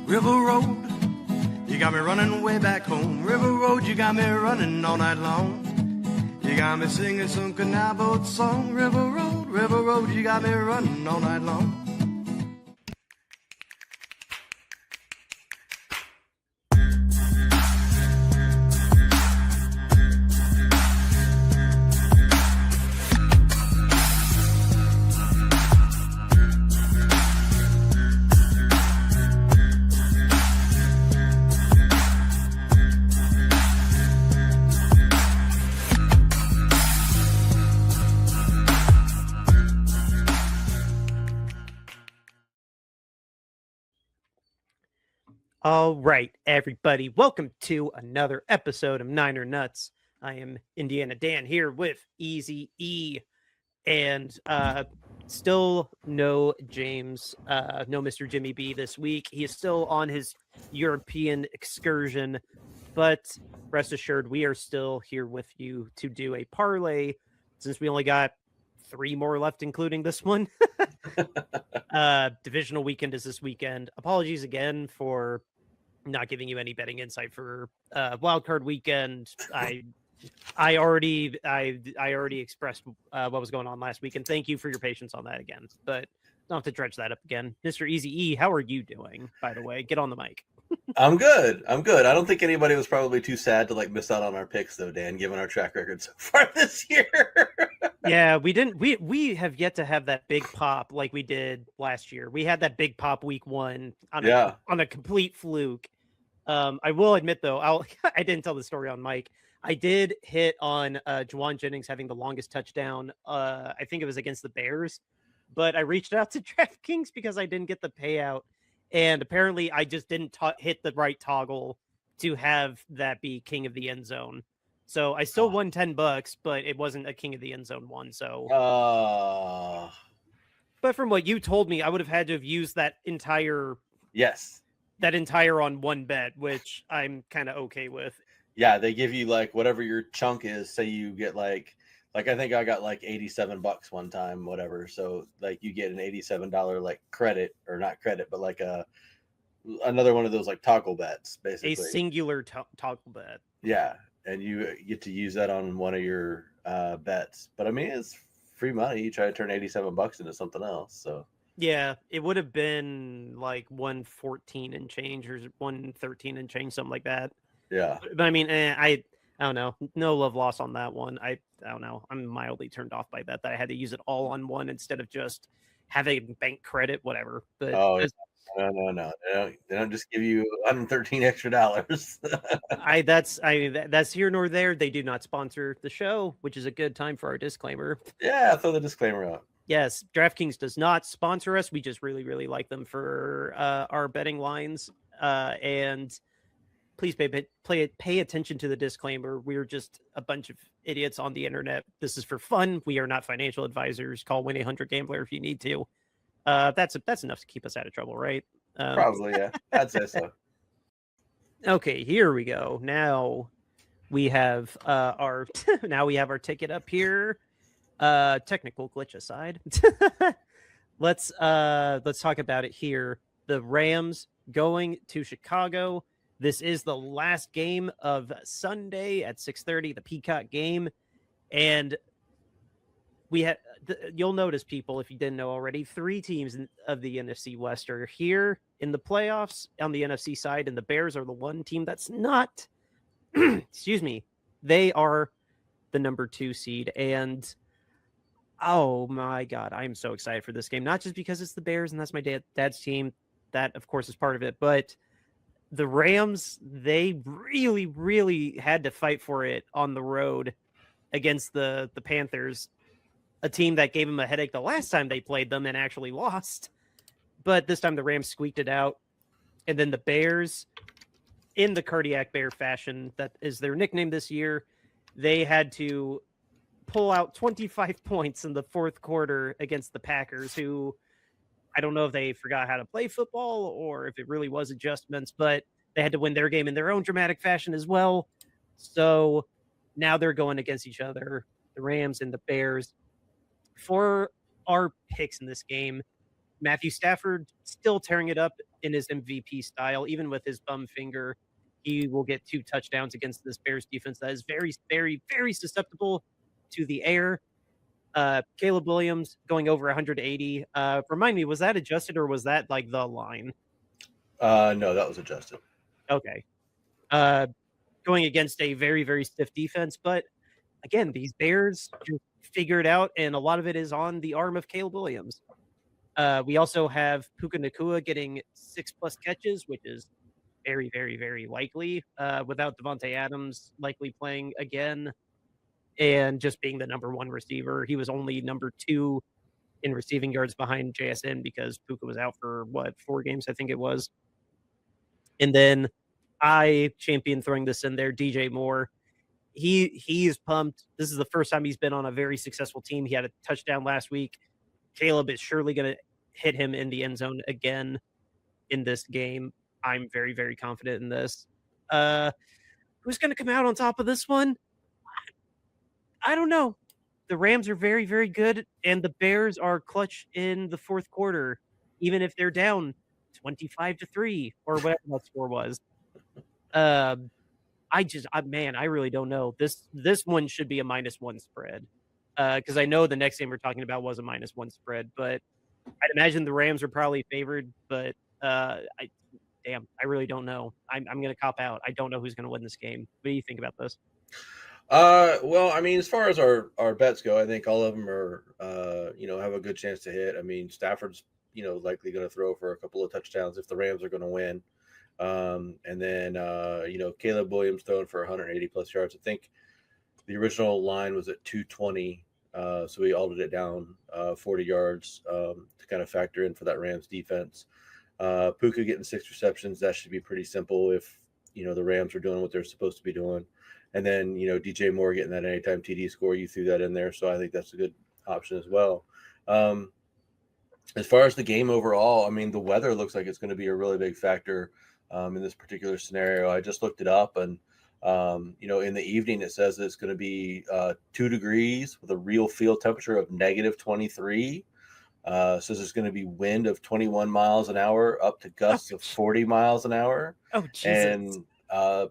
River Road, you got me running way back home. River Road, you got me running all night long. You got me singing some canal boat song. River Road, you got me running all night long. All right, everybody, welcome to another episode of Niner Nuts. I am Indiana Dan here with Easy E, and still no James, no Mr. Jimmy B this week. He is still on his European excursion, but rest assured, we are still here with you to do a parlay since we only got 3 more left, including this one. Divisional weekend is this weekend. Apologies again for not giving you any betting insight for wildcard weekend. I already expressed what was going on last week, and thank you for your patience on that again. But don't have to dredge that up again. Mr. Easy E, how are you doing? By the way, get on the mic. I'm good. I don't think anybody was probably too sad to miss out on our picks though, Dan, given our track record so far this year. Yeah, we didn't. We have yet to have that big pop like we did last year. We had that big pop week 1 on a complete fluke. I will admit though, I didn't tell the story on Mike. I did hit on Juwan Jennings having the longest touchdown. I think it was against the Bears, but I reached out to DraftKings because I didn't get the payout, and apparently I just didn't hit the right toggle to have that be king of the end zone. So I still won $10, but it wasn't a king of the end zone one. So, but from what you told me, I would have had to have used that entire on one bet, which I'm kind of okay with. Yeah, they give you whatever your chunk is. Say you get I think I got $87 one time, whatever. So you get an $87 credit, or not credit, but another one of those toggle bets, basically. A singular toggle bet. Yeah, and you get to use that on one of your bets. But I mean, it's free money. You try to turn $87 into something else. So yeah, it would have been 114 and change, or 113 and change, something like that. Yeah, but I mean, I don't know. No love lost on that one. I don't know. I'm mildly turned off by that I had to use it all on one instead of just having bank credit, whatever. But no. They don't just give you $113 extra. That's here nor there. They do not sponsor the show, which is a good time for our disclaimer. Yeah, throw the disclaimer out. Yes, DraftKings does not sponsor us. We just really, really like them for our betting lines. And please pay attention to the disclaimer. We're just a bunch of idiots on the internet. This is for fun. We are not financial advisors. Call 1-800-GAMBLER if you need to. That's enough to keep us out of trouble, right? Probably, yeah. I'd say so. Okay, here we go. Now we have our ticket up here. Technical glitch aside, let's talk about it here. The Rams going to Chicago. This is the last game of Sunday at 6:30, the Peacock game, and we had. You'll notice, people, if you didn't know already, 3 teams of the NFC West are here in the playoffs on the NFC side, and the Bears are the one team that's not. Excuse me. They are the number 2 seed, and oh my God, I'm so excited for this game. Not just because it's the Bears and that's my dad's team. That, of course, is part of it. But the Rams, they really, really had to fight for it on the road against the Panthers, a team that gave them a headache the last time they played them and actually lost. But this time the Rams squeaked it out. And then the Bears, in the cardiac bear fashion, that is their nickname this year, they had to pull out 25 points in the fourth quarter against the Packers, who I don't know if they forgot how to play football or if it really was adjustments, but they had to win their game in their own dramatic fashion as well. So now they're going against each other, the Rams and the Bears. For our picks in this game, Matthew Stafford still tearing it up in his MVP style, even with his bum finger, he will get 2 touchdowns against this Bears defense that is very, very, very susceptible to the air. Caleb Williams going over 180. Remind me, was that adjusted or was that like the line? No, that was adjusted. Okay. Going against a very, very stiff defense. But again, these Bears just figure it out, and a lot of it is on the arm of Caleb Williams. We also have Puka Nacua getting 6+ catches, which is very, very, very likely without Devontae Adams likely playing again and just being the number 1 receiver. He was only number 2 in receiving yards behind JSN because Puka was out for, 4 games, I think it was. And then I champion throwing this in there, DJ Moore. He is pumped. This is the first time he's been on a very successful team. He had a touchdown last week. Caleb is surely going to hit him in the end zone again in this game. I'm very, very confident in this. Who's going to come out on top of this one? I don't know. The Rams are very, very good, and the Bears are clutch in the fourth quarter, even if they're down 25-3 or whatever that score was. I really don't know. This one should be a -1 spread because I know the next game we're talking about was a -1 spread, but I'd imagine the Rams are probably favored. But I really don't know. I'm going to cop out. I don't know who's going to win this game. What do you think about this? Well, I mean, as far as our bets go, I think all of them are, have a good chance to hit. I mean, Stafford's, likely going to throw for a couple of touchdowns if the Rams are going to win. And then, Caleb Williams throwing for 180+ yards. I think the original line was at 220. So we altered it down 40 yards to kind of factor in for that Rams defense. Puka getting 6 receptions. That should be pretty simple if, the Rams are doing what they're supposed to be doing. And then, DJ Moore getting that anytime TD score, you threw that in there. So I think that's a good option as well. As far as the game overall, I mean, the weather looks like it's going to be a really big factor in this particular scenario. I just looked it up, and, in the evening, it says it's going to be 2 degrees with a real field temperature of -23. Says there's going to be wind of 21 miles an hour up to gusts of 40 miles an hour. Oh, Jesus. And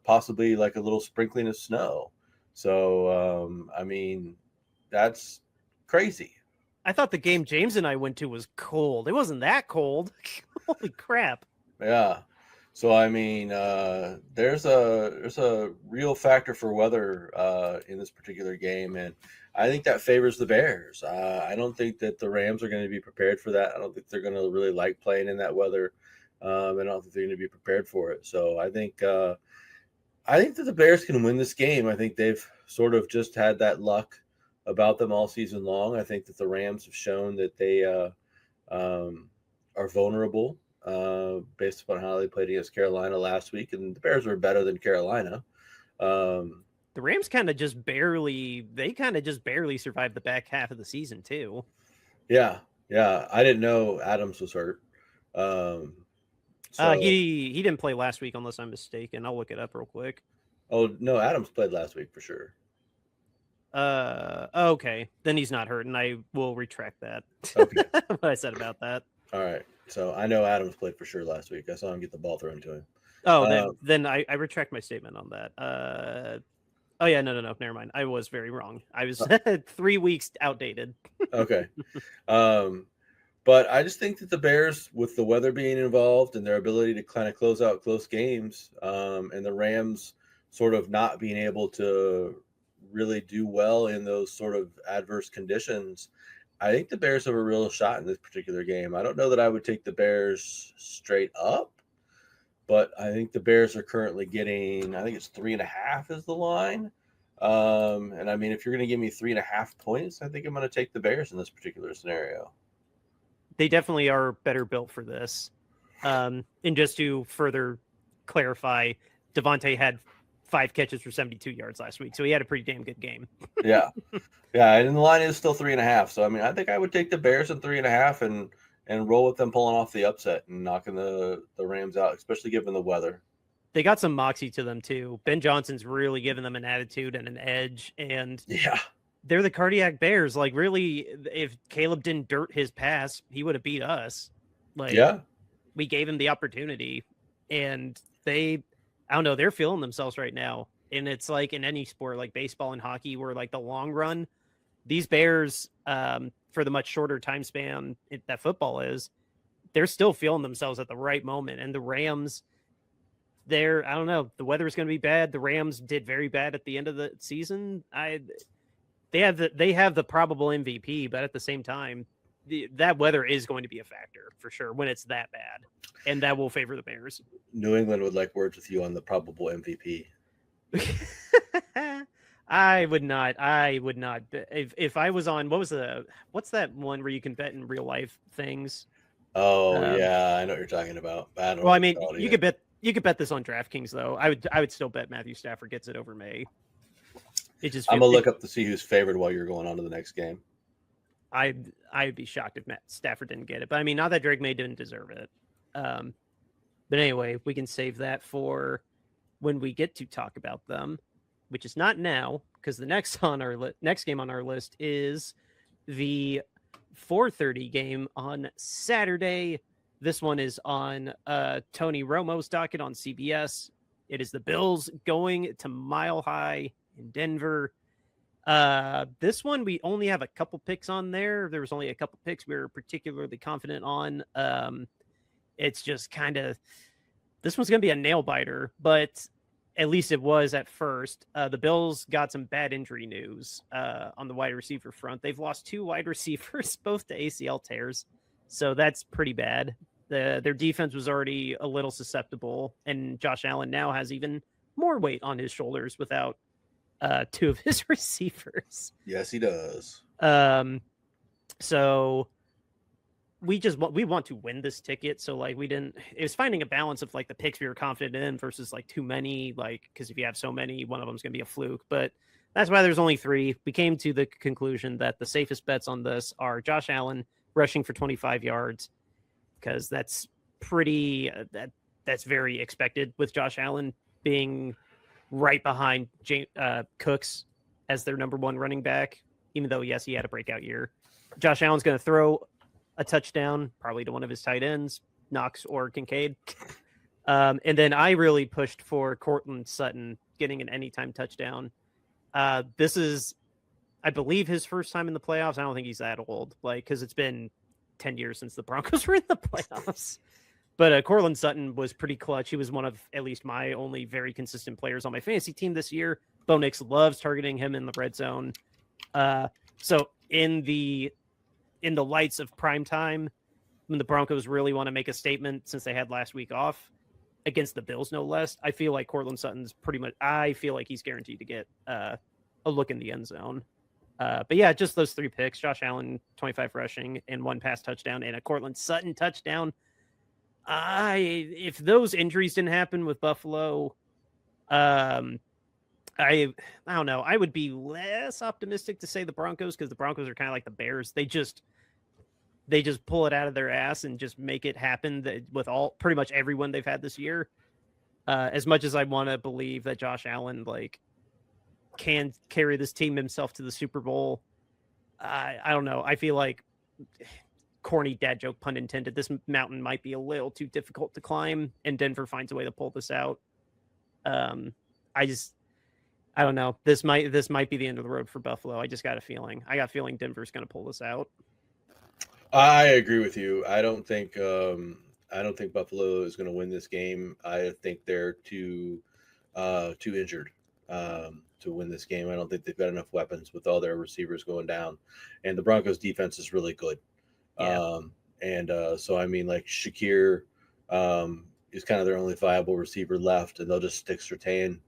possibly like a little sprinkling of snow. So, I mean, that's crazy. I thought the game James and I went to was cold. It wasn't that cold. Holy crap. Yeah. So, I mean, there's a real factor for weather in this particular game. And I think that favors the Bears. I don't think that the Rams are going to be prepared for that. I don't think they're going to really like playing in that weather. And I don't think they're going to be prepared for it. So I think that the Bears can win this game. I think they've sort of just had that luck about them all season long. I think that the Rams have shown that they are vulnerable based upon how they played against Carolina last week. And the Bears were better than Carolina. The Rams kind of just barely survived the back half of the season too. Yeah. I didn't know Adams was hurt. He didn't play last week unless I'm mistaken. I'll look it up real quick. Oh no, Adams played last week for sure. Okay, then he's not hurt, and I will retract that. Okay. What I said about that. All right, so I know Adams played for sure last week. I saw him get the ball thrown to him. Oh, then I retract my statement on that. Oh yeah, no, never mind. I was very wrong. I was 3 weeks outdated. Okay. But I just think that the Bears, with the weather being involved and their ability to kind of close out close games, and the Rams sort of not being able to really do well in those sort of adverse conditions, I think the Bears have a real shot in this particular game. I don't know that I would take the Bears straight up, but I think the Bears are currently getting, I think it's 3.5 is the line. And I mean, if you're going to give me 3.5 points, I think I'm going to take the Bears in this particular scenario. They definitely are better built for this. And just to further clarify, Devontae had 5 catches for 72 yards last week, so he had a pretty damn good game. Yeah, and the line is still 3.5. So I mean, I think I would take the Bears in 3.5 and roll with them pulling off the upset and knocking the Rams out, especially given the weather. They got some moxie to them too. Ben Johnson's really giving them an attitude and an edge, and yeah. They're the cardiac Bears. Like, really, if Caleb didn't dirt his pass, he would have beat us. Like, yeah. we gave him the opportunity, and I don't know, they're feeling themselves right now. And it's like in any sport, like baseball and hockey, where like the long run, these Bears, for the much shorter time span that football is, they're still feeling themselves at the right moment. And the Rams, I don't know, the weather is going to be bad. The Rams did very bad at the end of the season. They have the probable MVP, but at the same time, that weather is going to be a factor for sure when it's that bad, and that will favor the Bears. New England would like words with you on the probable MVP. I would not. If I was on, what's that one where you can bet in real life things? Oh yeah, I know what you're talking about. Well, I mean, you could bet this on DraftKings though. I would still bet Matthew Stafford gets it over May. I'm gonna look up to see who's favored while you're going on to the next game. I'd be shocked if Matt Stafford didn't get it, but I mean, not that Drake May didn't deserve it. But anyway, we can save that for when we get to talk about them, which is not now, because the next game on our list is the 4:30 game on Saturday. This one is on Tony Romo's docket on CBS. It is the Bills going to Mile High in Denver. This one, we only have a couple picks on there. There was only a couple picks we were particularly confident on. It's just kind of, this one's going to be a nail biter, but at least it was at first. The Bills got some bad injury news on the wide receiver front. They've lost 2 wide receivers, both to ACL tears. So that's pretty bad. Their defense was already a little susceptible, and Josh Allen now has even more weight on his shoulders without 2 of his receivers. Yes, he does. So we want to win this ticket. So like it was finding a balance of like the picks we were confident in versus like too many, like, because if you have so many, one of them is going to be a fluke. But that's why there's only 3. We came to the conclusion that the safest bets on this are Josh Allen rushing for 25 yards, because that's that's very expected with Josh Allen being right behind Cooks as their number 1 running back, even though, yes, he had a breakout year. Josh Allen's going to throw a touchdown, probably to one of his tight ends, Knox or Kincaid. And then I really pushed for Courtland Sutton getting an anytime touchdown. This is, I believe, his first time in the playoffs. I don't think he's that old, because it's been 10 years since the Broncos were in the playoffs. But Courtland Sutton was pretty clutch. He was one of at least my only very consistent players on my fantasy team this year. Bo Nix loves targeting him in the red zone. So in the lights of prime time, when the Broncos really want to make a statement since they had last week off against the Bills, no less, I feel like Courtland Sutton's I feel like he's guaranteed to get a look in the end zone. But yeah, just those 3 picks: Josh Allen, 25 rushing and 1 pass touchdown, and a Courtland Sutton touchdown. If those injuries didn't happen with Buffalo, I don't know. I would be less optimistic to say the Broncos, because the Broncos are kind of like the Bears. They just pull it out of their ass and just make it happen with pretty much everyone they've had this year. As much as I want to believe that Josh Allen can carry this team himself to the Super Bowl, I don't know. I feel like, corny dad joke, pun intended, this mountain might be a little too difficult to climb, and Denver finds a way to pull this out. I don't know. This might be the end of the road for Buffalo. I just got a feeling. Denver's going to pull this out. I agree with you. I don't think Buffalo is going to win this game. I think they're too injured to win this game. I don't think they've got enough weapons with all their receivers going down, and the Broncos defense is really good. Yeah. So I mean, like, Shakir is kind of their only viable receiver left, and they'll just stick Surtain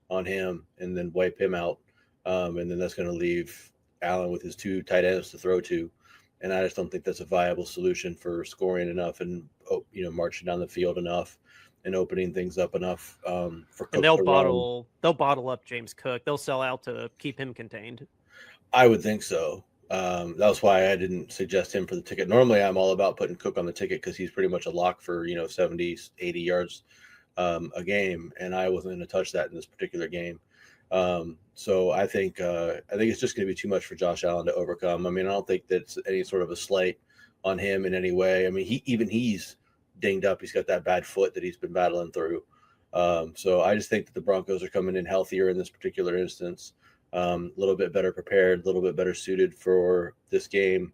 on him and then wipe him out. And then that's going to leave Allen with his 2 tight ends to throw to. And I just don't think that's a viable solution for scoring enough and, marching down the field enough and opening things up enough for Cook. And they'll bottle up James Cook. They'll sell out to keep him contained. I would think so. That was why I didn't suggest him for the ticket. Normally I'm all about putting Cook on the ticket because he's pretty much a lock for, 70, 80 yards a game. And I wasn't going to touch that in this particular game. So I think it's just going to be too much for Josh Allen to overcome. I mean, I don't think that's any sort of a slight on him in any way. I mean, he's dinged up. He's got that bad foot that he's been battling through. So I just think that the Broncos are coming in healthier in this particular instance, a little bit better prepared, a little bit better suited for this game.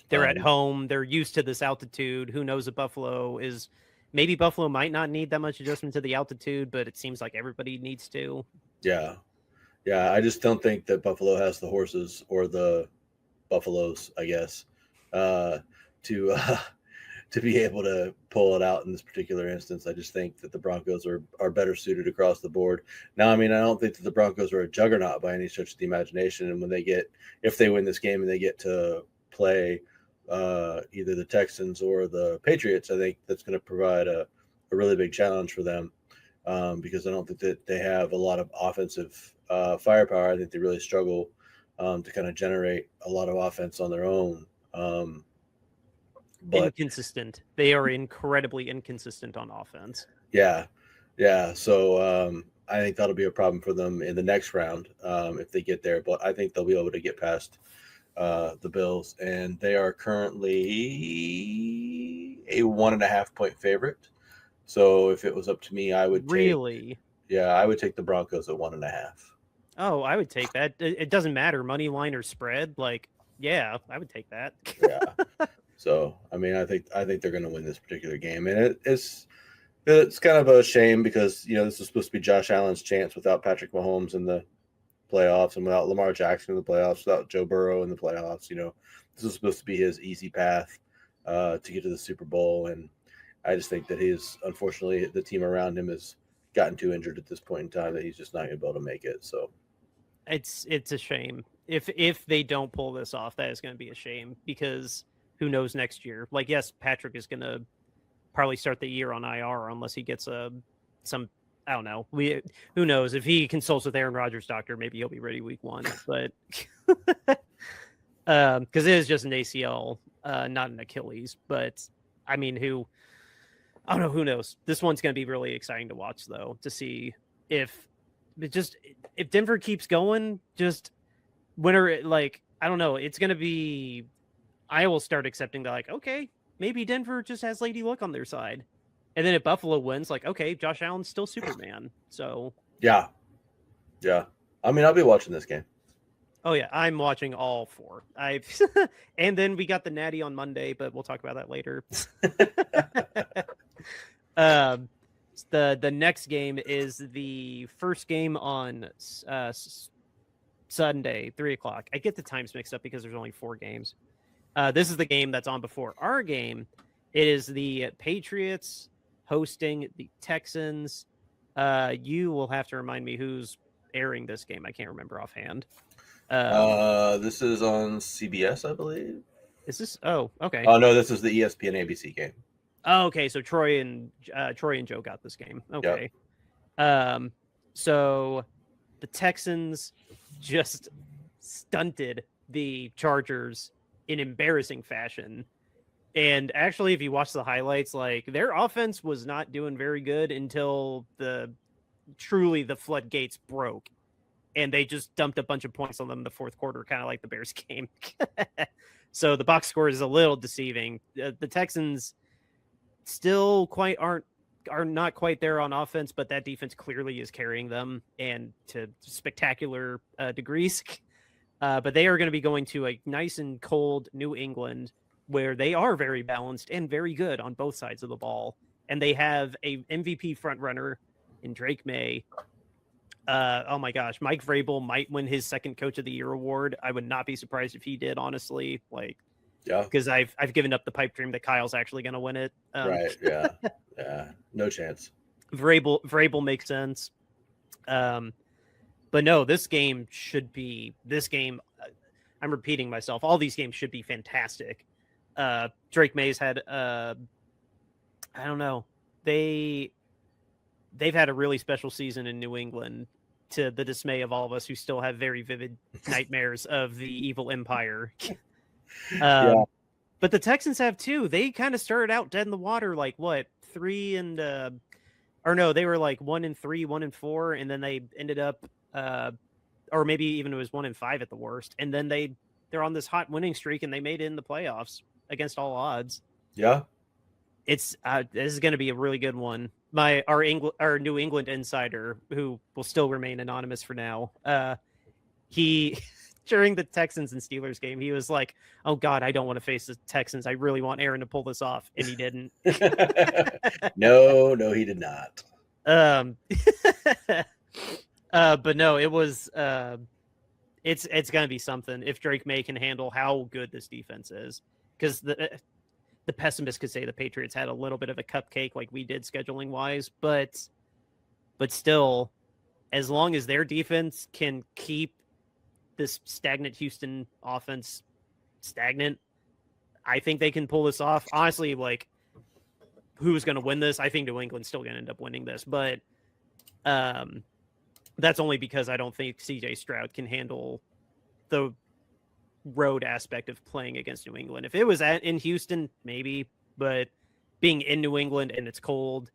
They're at home. They're used to this altitude. Who knows if Buffalo is – maybe Buffalo might not need that much adjustment to the altitude, but it seems like everybody needs to. Yeah. Yeah, I just don't think that Buffalo has the horses or the Buffaloes, I guess, to be able to pull it out in this particular instance. I just think that the Broncos are better suited across the board. Now, I mean, I don't think that the Broncos are a juggernaut by any stretch of the imagination. And if they win this game and they get to play either the Texans or the Patriots, I think that's going to provide a really big challenge for them because I don't think that they have a lot of offensive firepower. I think they really struggle to kind of generate a lot of offense on their own. But inconsistent. They are incredibly inconsistent on offense. Yeah. So I think that'll be a problem for them in the next round if they get there. But I think they'll be able to get past the Bills, and they are currently a 1.5 point favorite. So if it was up to me, I would really. I would take the Broncos at 1.5. Oh, I would take that. It doesn't matter, money line or spread. Like, yeah, I would take that. Yeah. So, I mean, I think they're going to win this particular game, and it's kind of a shame because this is supposed to be Josh Allen's chance without Patrick Mahomes in the playoffs and without Lamar Jackson in the playoffs, without Joe Burrow in the playoffs. This is supposed to be his easy path to get to the Super Bowl, and I just think that unfortunately the team around him has gotten too injured at this point in time that he's just not going to be able to make it. So it's a shame if they don't pull this off. That is going to be a shame because who knows next year? Like, yes, Patrick is going to probably start the year on IR unless he gets some. I don't know. Who knows if he consults with Aaron Rodgers' doctor, maybe he'll be ready week 1. But because it is just an ACL, not an Achilles. But I mean, I don't know. Who knows? This one's going to be really exciting to watch, though, to see if Denver keeps going. Just winner, like, I don't know. It's going to be. I will start accepting that, like, okay, maybe Denver just has Lady Luck on their side. And then if Buffalo wins, like, okay, Josh Allen's still Superman. So yeah. I mean, I'll be watching this game. Oh yeah, I'm watching all 4. And then we got the Natty on Monday, but we'll talk about that later. The next game is the first game on Sunday, 3:00. I get the times mixed up because there's only 4 games. This is the game that's on before our game. It is the Patriots hosting the Texans. You will have to remind me who's airing this game. I can't remember offhand. This is on CBS, I believe. Is this? Oh, okay. Oh no, this is the ESPN ABC game. Oh, okay. So Troy and Joe got this game. Okay. Yep. So the Texans just stunted the Chargers in embarrassing fashion. And actually, if you watch the highlights, like their offense was not doing very good until the floodgates broke. And they just dumped a bunch of points on them in the fourth quarter, kind of like the Bears game. So the box score is a little deceiving. The Texans still are not quite there on offense, but that defense clearly is carrying them and to spectacular degrees. But they are going to be going to a nice and cold New England where they are very balanced and very good on both sides of the ball. And they have a MVP front runner in Drake May. Oh my gosh, Mike Vrabel might win his second Coach of the Year award. I would not be surprised if he did, honestly. Like, yeah, because I've given up the pipe dream that Kyle's actually going to win it. Right? Yeah, yeah, no chance. Vrabel makes sense. But no, this game. I'm repeating myself. All these games should be fantastic. Drake May's had. I don't know. They've had a really special season in New England, to the dismay of all of us who still have very vivid nightmares of the evil empire. Yeah. But the Texans have too. They kind of started out dead in the water, like what, 3 and or no, they were like 1-3, 1-4, and then they ended up or maybe even it was 1-5 at the worst. And then they're on this hot winning streak and they made it in the playoffs against all odds. Yeah. It's this is going to be a really good one. Our New England insider, who will still remain anonymous for now, he during the Texans and Steelers game, he was like, "Oh God, I don't want to face the Texans. I really want Aaron to pull this off," and he didn't. No, he did not. But no, it was. It's going to be something if Drake May can handle how good this defense is, because the pessimist could say the Patriots had a little bit of a cupcake like we did scheduling wise, but still, as long as their defense can keep this stagnant Houston offense stagnant, I think they can pull this off. Honestly, like, who's going to win this? I think New England's still going to end up winning this, but that's only because I don't think CJ Stroud can handle the road aspect of playing against New England. If it was in Houston, maybe, but being in New England and it's cold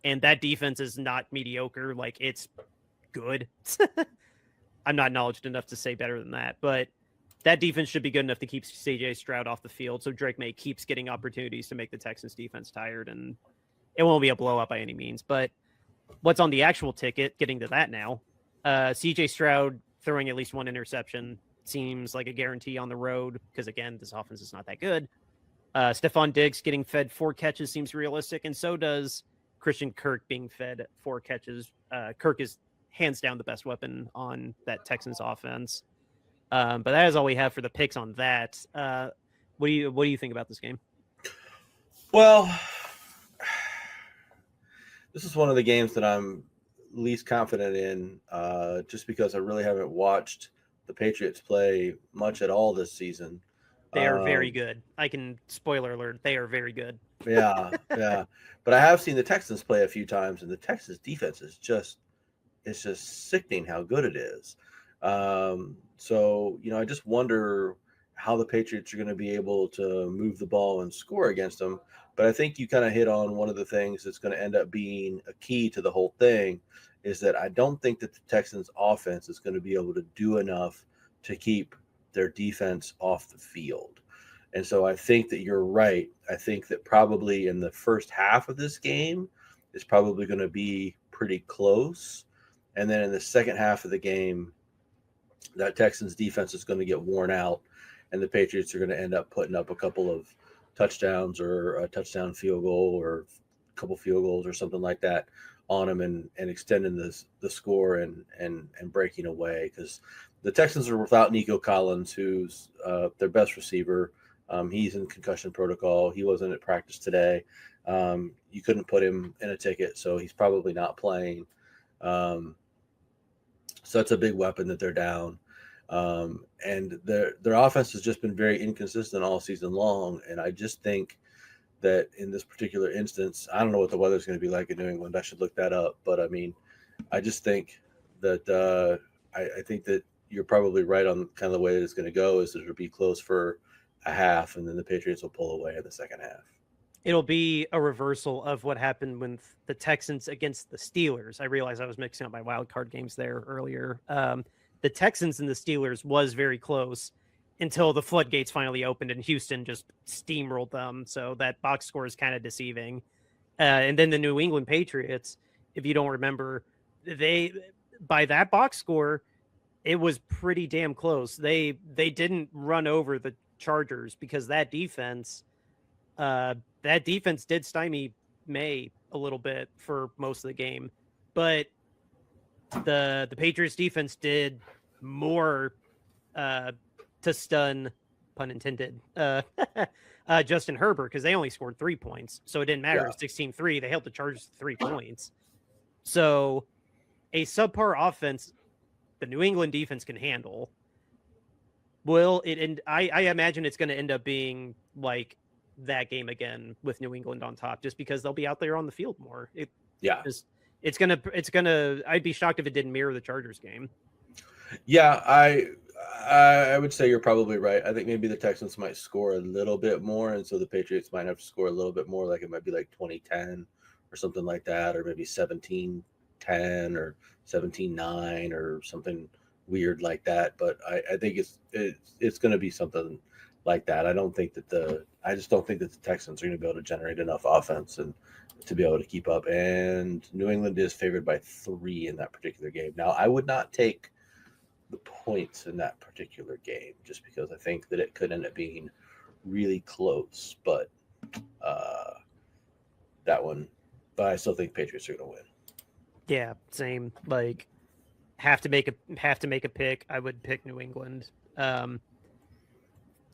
and that defense is not mediocre, like, it's good. I'm not knowledgeable enough to say better than that, but that defense should be good enough to keep CJ Stroud off the field. So Drake May keeps getting opportunities to make the Texans defense tired, and it won't be a blow up by any means. But what's on the actual ticket, getting to that now, CJ Stroud throwing at least one interception seems like a guarantee on the road, because again, this offense is not that good. Stephon Diggs getting fed 4 catches seems realistic, and so does Christian Kirk being fed 4 catches. Kirk is hands down the best weapon on that Texans offense. But that is all we have for the picks on that. What do you think about this game? Well, this is one of the games that I'm least confident in, just because I really haven't watched the Patriots play much at all this season. They are very good. I can, spoiler alert, they are very good. Yeah. But I have seen the Texans play a few times, and the Texans defense is just sickening how good it is. So, I just wonder how the Patriots are going to be able to move the ball and score against them. But I think you kind of hit on one of the things that's going to end up being a key to the whole thing, is that I don't think that the Texans offense is going to be able to do enough to keep their defense off the field. And so I think that you're right. I think that probably in the first half of this game is probably going to be pretty close. And then in the second half of the game, that Texans defense is going to get worn out, and the Patriots are going to end up putting up a couple of touchdowns or a touchdown field goal or a couple field goals or something like that on them, and extending the score and breaking away, because the Texans are without Nico Collins, who's their best receiver. He's in concussion protocol. He wasn't at practice today. You couldn't put him in a ticket, so he's probably not playing. So that's a big weapon that they're down. And their offense has just been very inconsistent all season long. And I just think that in this particular instance, I don't know what the weather's going to be like in New England. I should look that up. But I mean, I just think that I think that you're probably right on kind of the way that it's going to go, is that it'll be close for a half, and then the Patriots will pull away in the second half. It'll be a reversal of what happened with the Texans against the Steelers. I realized I was mixing up my wild card games there earlier. The Texans and the Steelers was very close until the floodgates finally opened and Houston just steamrolled them. So that box score is kind of deceiving. And then the New England Patriots, if you don't remember, by that box score, it was pretty damn close. They didn't run over the Chargers, because that defense did stymie May a little bit for most of the game, but the Patriots defense did more to stun, pun intended, Justin Herbert, because they only scored 3 points, so it didn't matter. Yeah. 16-3, they held the Chargers to 3 points. So a subpar offense the New England defense can handle. Will it? And I imagine it's going to end up being like that game again with New England on top, just because they'll be out there on the field more. It's gonna. I'd be shocked if it didn't mirror the Chargers game. Yeah, I would say you're probably right. I think maybe the Texans might score a little bit more, and so the Patriots might have to score a little bit more. Like it might be like 20-10 or something like that, or maybe 17-10 or 17-9 or something weird like that. But I think it's going to be something like that. I just don't think that the Texans are going to be able to generate enough offense and to be able to keep up. And New England is favored by 3 in that particular game. Now, I would not take the points in that particular game just because I think that it could end up being really close. But but I still think Patriots are going to win. Yeah, same. Like, have to make a pick. I would pick New England.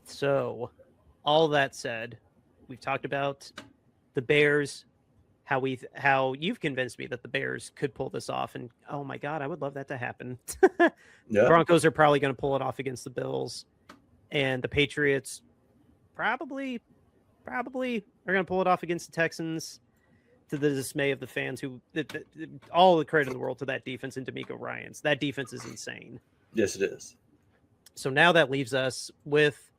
So, all that said, we've talked about the Bears, how you've convinced me that the Bears could pull this off, and oh my God, I would love that to happen. Yeah. Broncos are probably going to pull it off against the Bills, and the Patriots probably are going to pull it off against the Texans, to the dismay of the fans all the credit in the world to that defense and D'Amico Ryans. That defense is insane. Yes, it is. So now that leaves us with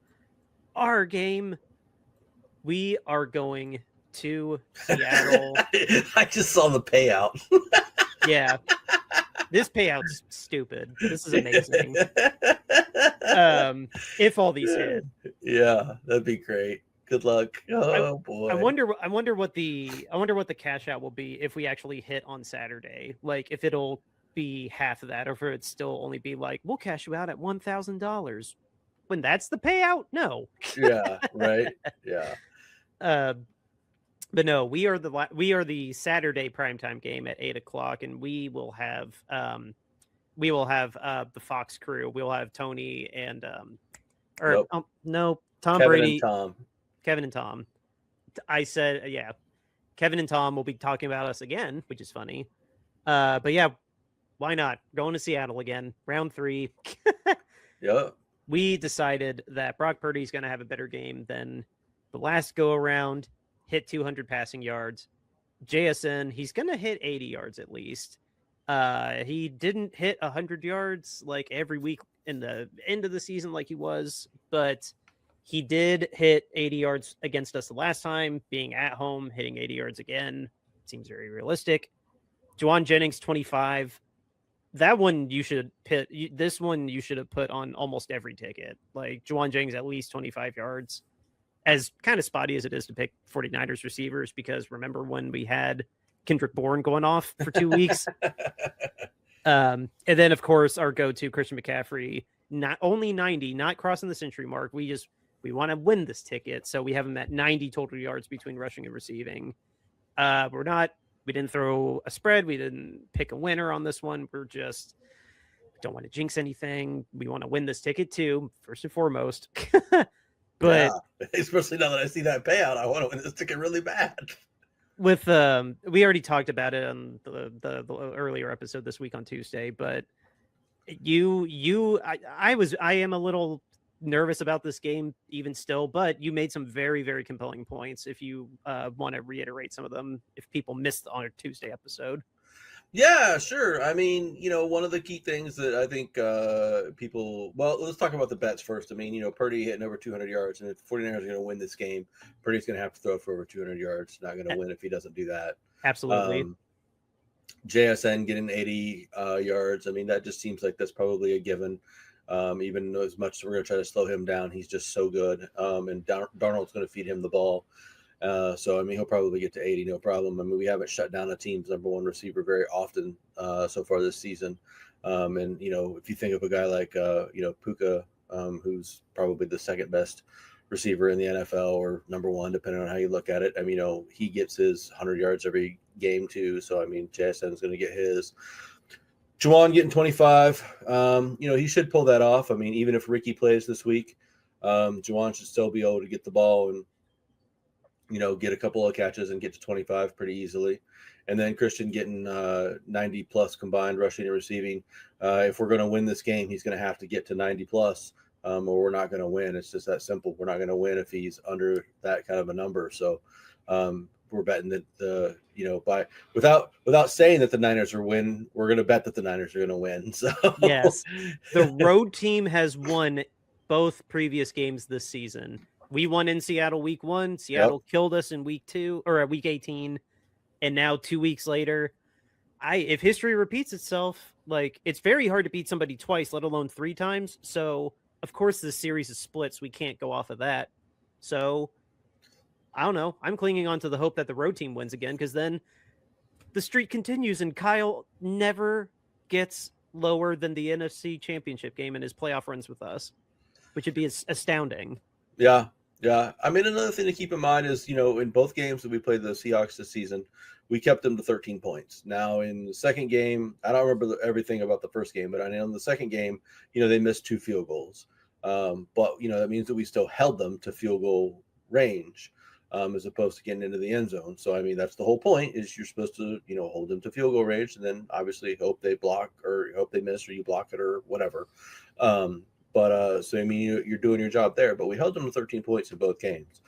our game. We are going to Seattle. I just saw the payout. Yeah. This payout's stupid. This is amazing. If all these hit. Yeah, that'd be great. Good luck. Oh boy. I wonder what the cash out will be if we actually hit on Saturday. Like if it'll be half of that, or if it's still only be like, we'll cash you out at $1,000. When that's the payout? No. Yeah, right. Yeah. But no, we are the Saturday primetime game at 8:00, and we will have the Fox crew. We'll have Tony and Tom Brady. Kevin and Tom. I said, yeah, Kevin and Tom will be talking about us again, which is funny. But yeah, why not? Going to Seattle again, round 3. Yeah. We decided that Brock Purdy is going to have a better game than the last go around, hit 200 passing yards. JSN, he's going to hit 80 yards at least. He didn't hit 100 yards like every week in the end of the season like he was, but he did hit 80 yards against us the last time, being at home, hitting 80 yards again. Seems very realistic. Juwan Jennings, 25. That one you should pit. This one you should have put on almost every ticket. Like Juwan Jennings, at least 25 yards. As kind of spotty as it is to pick 49ers receivers, because remember when we had Kendrick Bourne going off for 2 weeks? And then, of course, our go-to Christian McCaffrey, not only 90, not crossing the century mark. We want to win this ticket, so we have him at 90 total yards between rushing and receiving. We didn't throw a spread. We didn't pick a winner on this one. We don't want to jinx anything. We want to win this ticket too, first and foremost. But yeah, especially now that I see that payout, I want to win this ticket really bad. With we already talked about it on the earlier episode this week on Tuesday, but I am a little nervous about this game even still, but you made some very, very compelling points. If you want to reiterate some of them, if people missed on our Tuesday episode. Yeah, sure. I mean, one of the key things that I think let's talk about the bets first. I mean, Purdy hitting over 200 yards, and if the 49ers are going to win this game, Purdy's going to have to throw for over 200 yards. Not going to win if he doesn't do that. Absolutely. JSN getting 80 yards. I mean, that just seems like that's probably a given. Even as much as we're going to try to slow him down, he's just so good. And Darnold's going to feed him the ball. So, I mean, he'll probably get to 80, no problem. I mean, we haven't shut down a team's number one receiver very often so far this season. And, if you think of a guy like, Puka, who's probably the second best receiver in the NFL, or number one, depending on how you look at it. I mean, he gets his 100 yards every game too. So, I mean, JSN is going to get his. Juwan getting 25. He should pull that off. I mean, even if Ricky plays this week, Juwan should still be able to get the ball and, get a couple of catches and get to 25 pretty easily. And then Christian getting 90 plus combined rushing and receiving. If we're going to win this game, he's going to have to get to 90 plus, or we're not going to win. It's just that simple. We're not going to win if he's under that kind of a number. So we're betting that without saying that the Niners are win, we're going to bet that the Niners are going to win. So yes, the road team has won both previous games this season. We won in Seattle week 1. Seattle killed us in week 2 or week 18. And now 2 weeks later, if history repeats itself, like, it's very hard to beat somebody twice, let alone 3 times. So of course, this series is split, so we can't go off of that. So I don't know. I'm clinging on to the hope that the road team wins again, because then the streak continues and Kyle never gets lower than the NFC Championship game in his playoff runs with us, which would be astounding. Yeah. Yeah. I mean, another thing to keep in mind is, in both games that we played the Seahawks this season, we kept them to 13 points. Now, in the second game, I don't remember everything about the first game, but I know in the second game, they missed 2 field goals. But, that means that we still held them to field goal range as opposed to getting into the end zone. So, I mean, that's the whole point is you're supposed to, hold them to field goal range and then obviously hope they block or hope they miss or you block it or whatever. So, I mean, you're doing your job there, but we held them to 13 points in both games.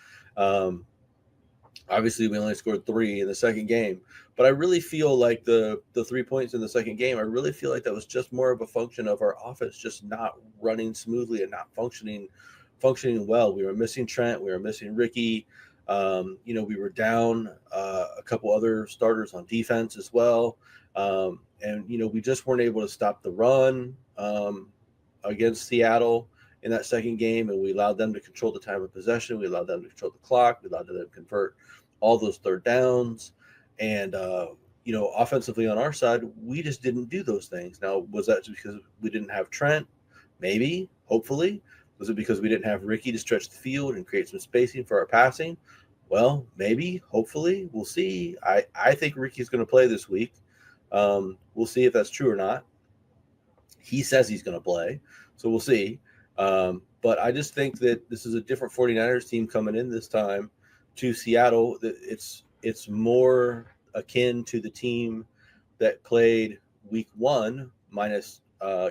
Obviously, we only scored 3 in the second game, but I really feel like the 3 points in the second game, I really feel like that was just more of a function of our offense just not running smoothly and not functioning well. We were missing Trent. We were missing Ricky. We were down a couple other starters on defense as well. We just weren't able to stop the run against Seattle in that second game, and we allowed them to control the time of possession. We allowed them to control the clock. We allowed them to convert all those third downs. And, offensively on our side, we just didn't do those things. Now, was that because we didn't have Trent? Maybe, hopefully. Was it because we didn't have Ricky to stretch the field and create some spacing for our passing? Well, maybe, hopefully. We'll see. I think Ricky's going to play this week. We'll see if that's true or not. He says he's going to play, so we'll see. But I just think that this is a different 49ers team coming in this time to Seattle. It's more akin to the team that played week 1 minus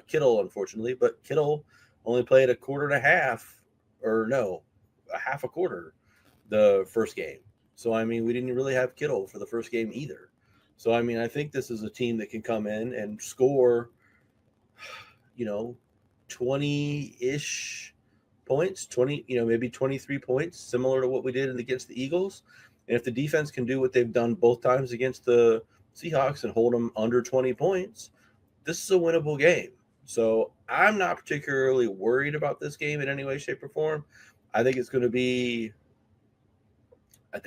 Kittle, unfortunately. But Kittle only played a quarter and a half, or no, a half a quarter the first game. So, I mean, we didn't really have Kittle for the first game either. So, I mean, I think this is a team that can come in and score, 20-ish points, maybe 23 points, similar to what we did against the Eagles. And if the defense can do what they've done both times against the Seahawks and hold them under 20 points, this is a winnable game. So I'm not particularly worried about this game in any way, shape, or form. I think it's going to be a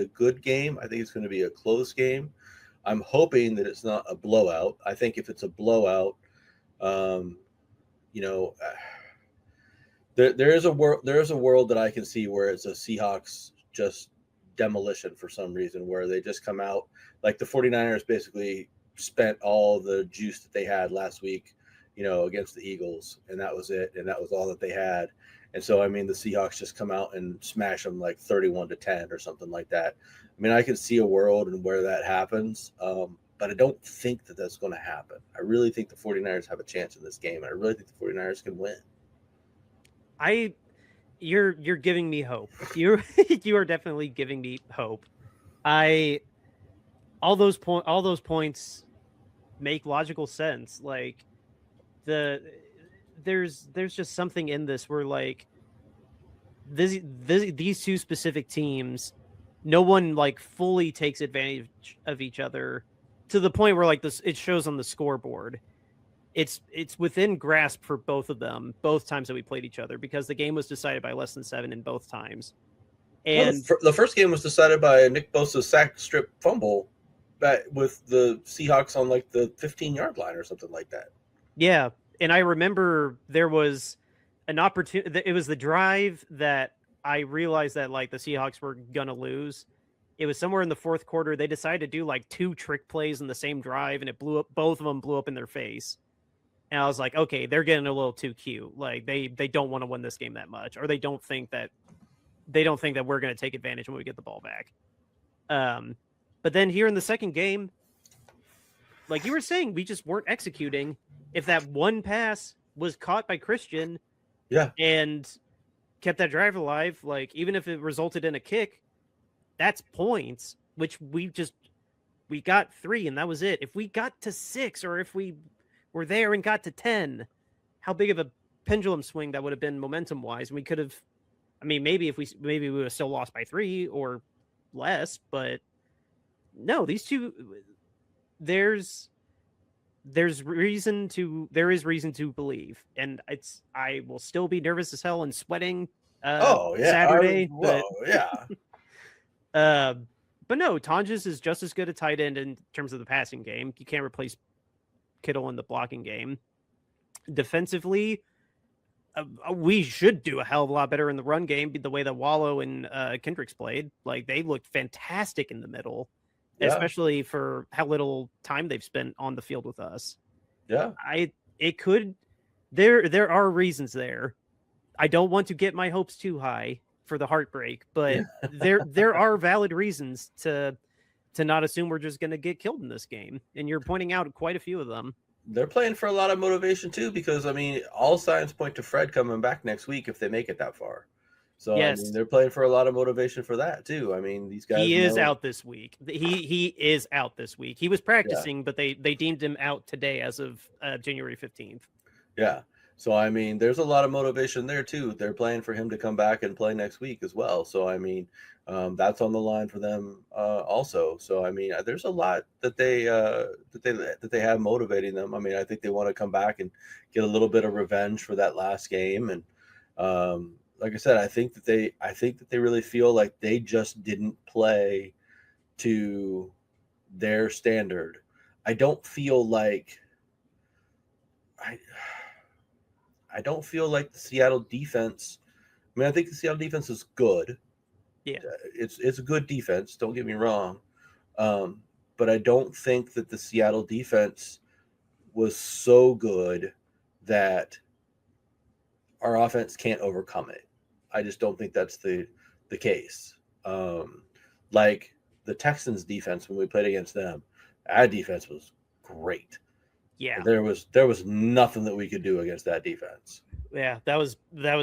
good game. I think it's going to be a close game. I'm hoping that it's not a blowout. I think if it's a blowout, there is a world that I can see where it's a Seahawks just demolition for some reason, where they just come out like the 49ers basically spent all the juice that they had last week, against the Eagles, and that was it, and that was all that they had. And so, I mean, the Seahawks just come out and smash them like 31-10 or something like that. I mean, I can see a world and where that happens, but I don't think that that's going to happen. I really think the 49ers have a chance in this game, and I really think the 49ers can win. You're giving me hope. You are definitely giving me hope. All those points make logical sense. Like there's just something in this where like these two specific teams, no one like fully takes advantage of each other to the point where like this it shows on the scoreboard. It's within grasp for both of them, both times that we played each other, because the game was decided by less than 7 in both times. And the first game was decided by a Nick Bosa sack strip fumble with the Seahawks on like the 15-yard line or something like that. Yeah, and I remember there was an opportunity. It was the drive that I realized that like the Seahawks were gonna lose. It was somewhere in the fourth quarter. They decided to do like 2 trick plays in the same drive, and it blew up. Both of them blew up in their face. And I was like, okay, they're getting a little too cute. Like they don't want to win this game that much, or they don't think that we're going to take advantage when we get the ball back. But then here in the second game, like you were saying, we just weren't executing. If that one pass was caught by Christian, and kept that drive alive, like even if it resulted in a kick, that's points, which we got 3 and that was it. If we got to 6, or if we were there and got to 10, how big of a pendulum swing that would have been momentum wise. And we could have, I mean, maybe we would have still lost by 3 or less, but no, these two, there's there is reason to believe, and I will still be nervous as hell and sweating Oh yeah, Saturday, whoa, yeah, uh, but no, Tonjes is just as good a tight end in terms of the passing game. You can't replace Kittle in the blocking game. Defensively, we should do a hell of a lot better in the run game. The way that Wallow and Kendricks played, like they looked fantastic in the middle, yeah, especially for how little time they've spent on the field with us. yeah. There are reasons there. I don't want to get my hopes too high for the heartbreak, but there are valid reasons to not assume we're just going to get killed in this game, and you're pointing out quite a few of them. They're playing for a lot of motivation too, because I mean, all signs point to Fred coming back next week if they make it that far. So Yes. I mean, they're playing for a lot of motivation for that too. I mean, these guys. He is out this week. He is out this week. He was practicing, Yeah. but they deemed him out today as of January 15th. Yeah. So I mean, there's a lot of motivation there too. They're playing for him to come back and play next week as well. So I mean, that's on the line for them also. So I mean, there's a lot that they have motivating them. I mean, I think they want to come back and get a little bit of revenge for that last game. And like I said, I think that they really feel like they just didn't play to their standard. I don't feel like I don't feel like the Seattle defense. I mean, I think the Seattle defense is good. Yeah, it's a good defense. Don't get me wrong, but I don't think that the Seattle defense was so good that our offense can't overcome it. I just don't think that's the case. Like the Texans defense when we played against them, our defense was great. yeah, There was nothing that we could do against that defense. yeah. That was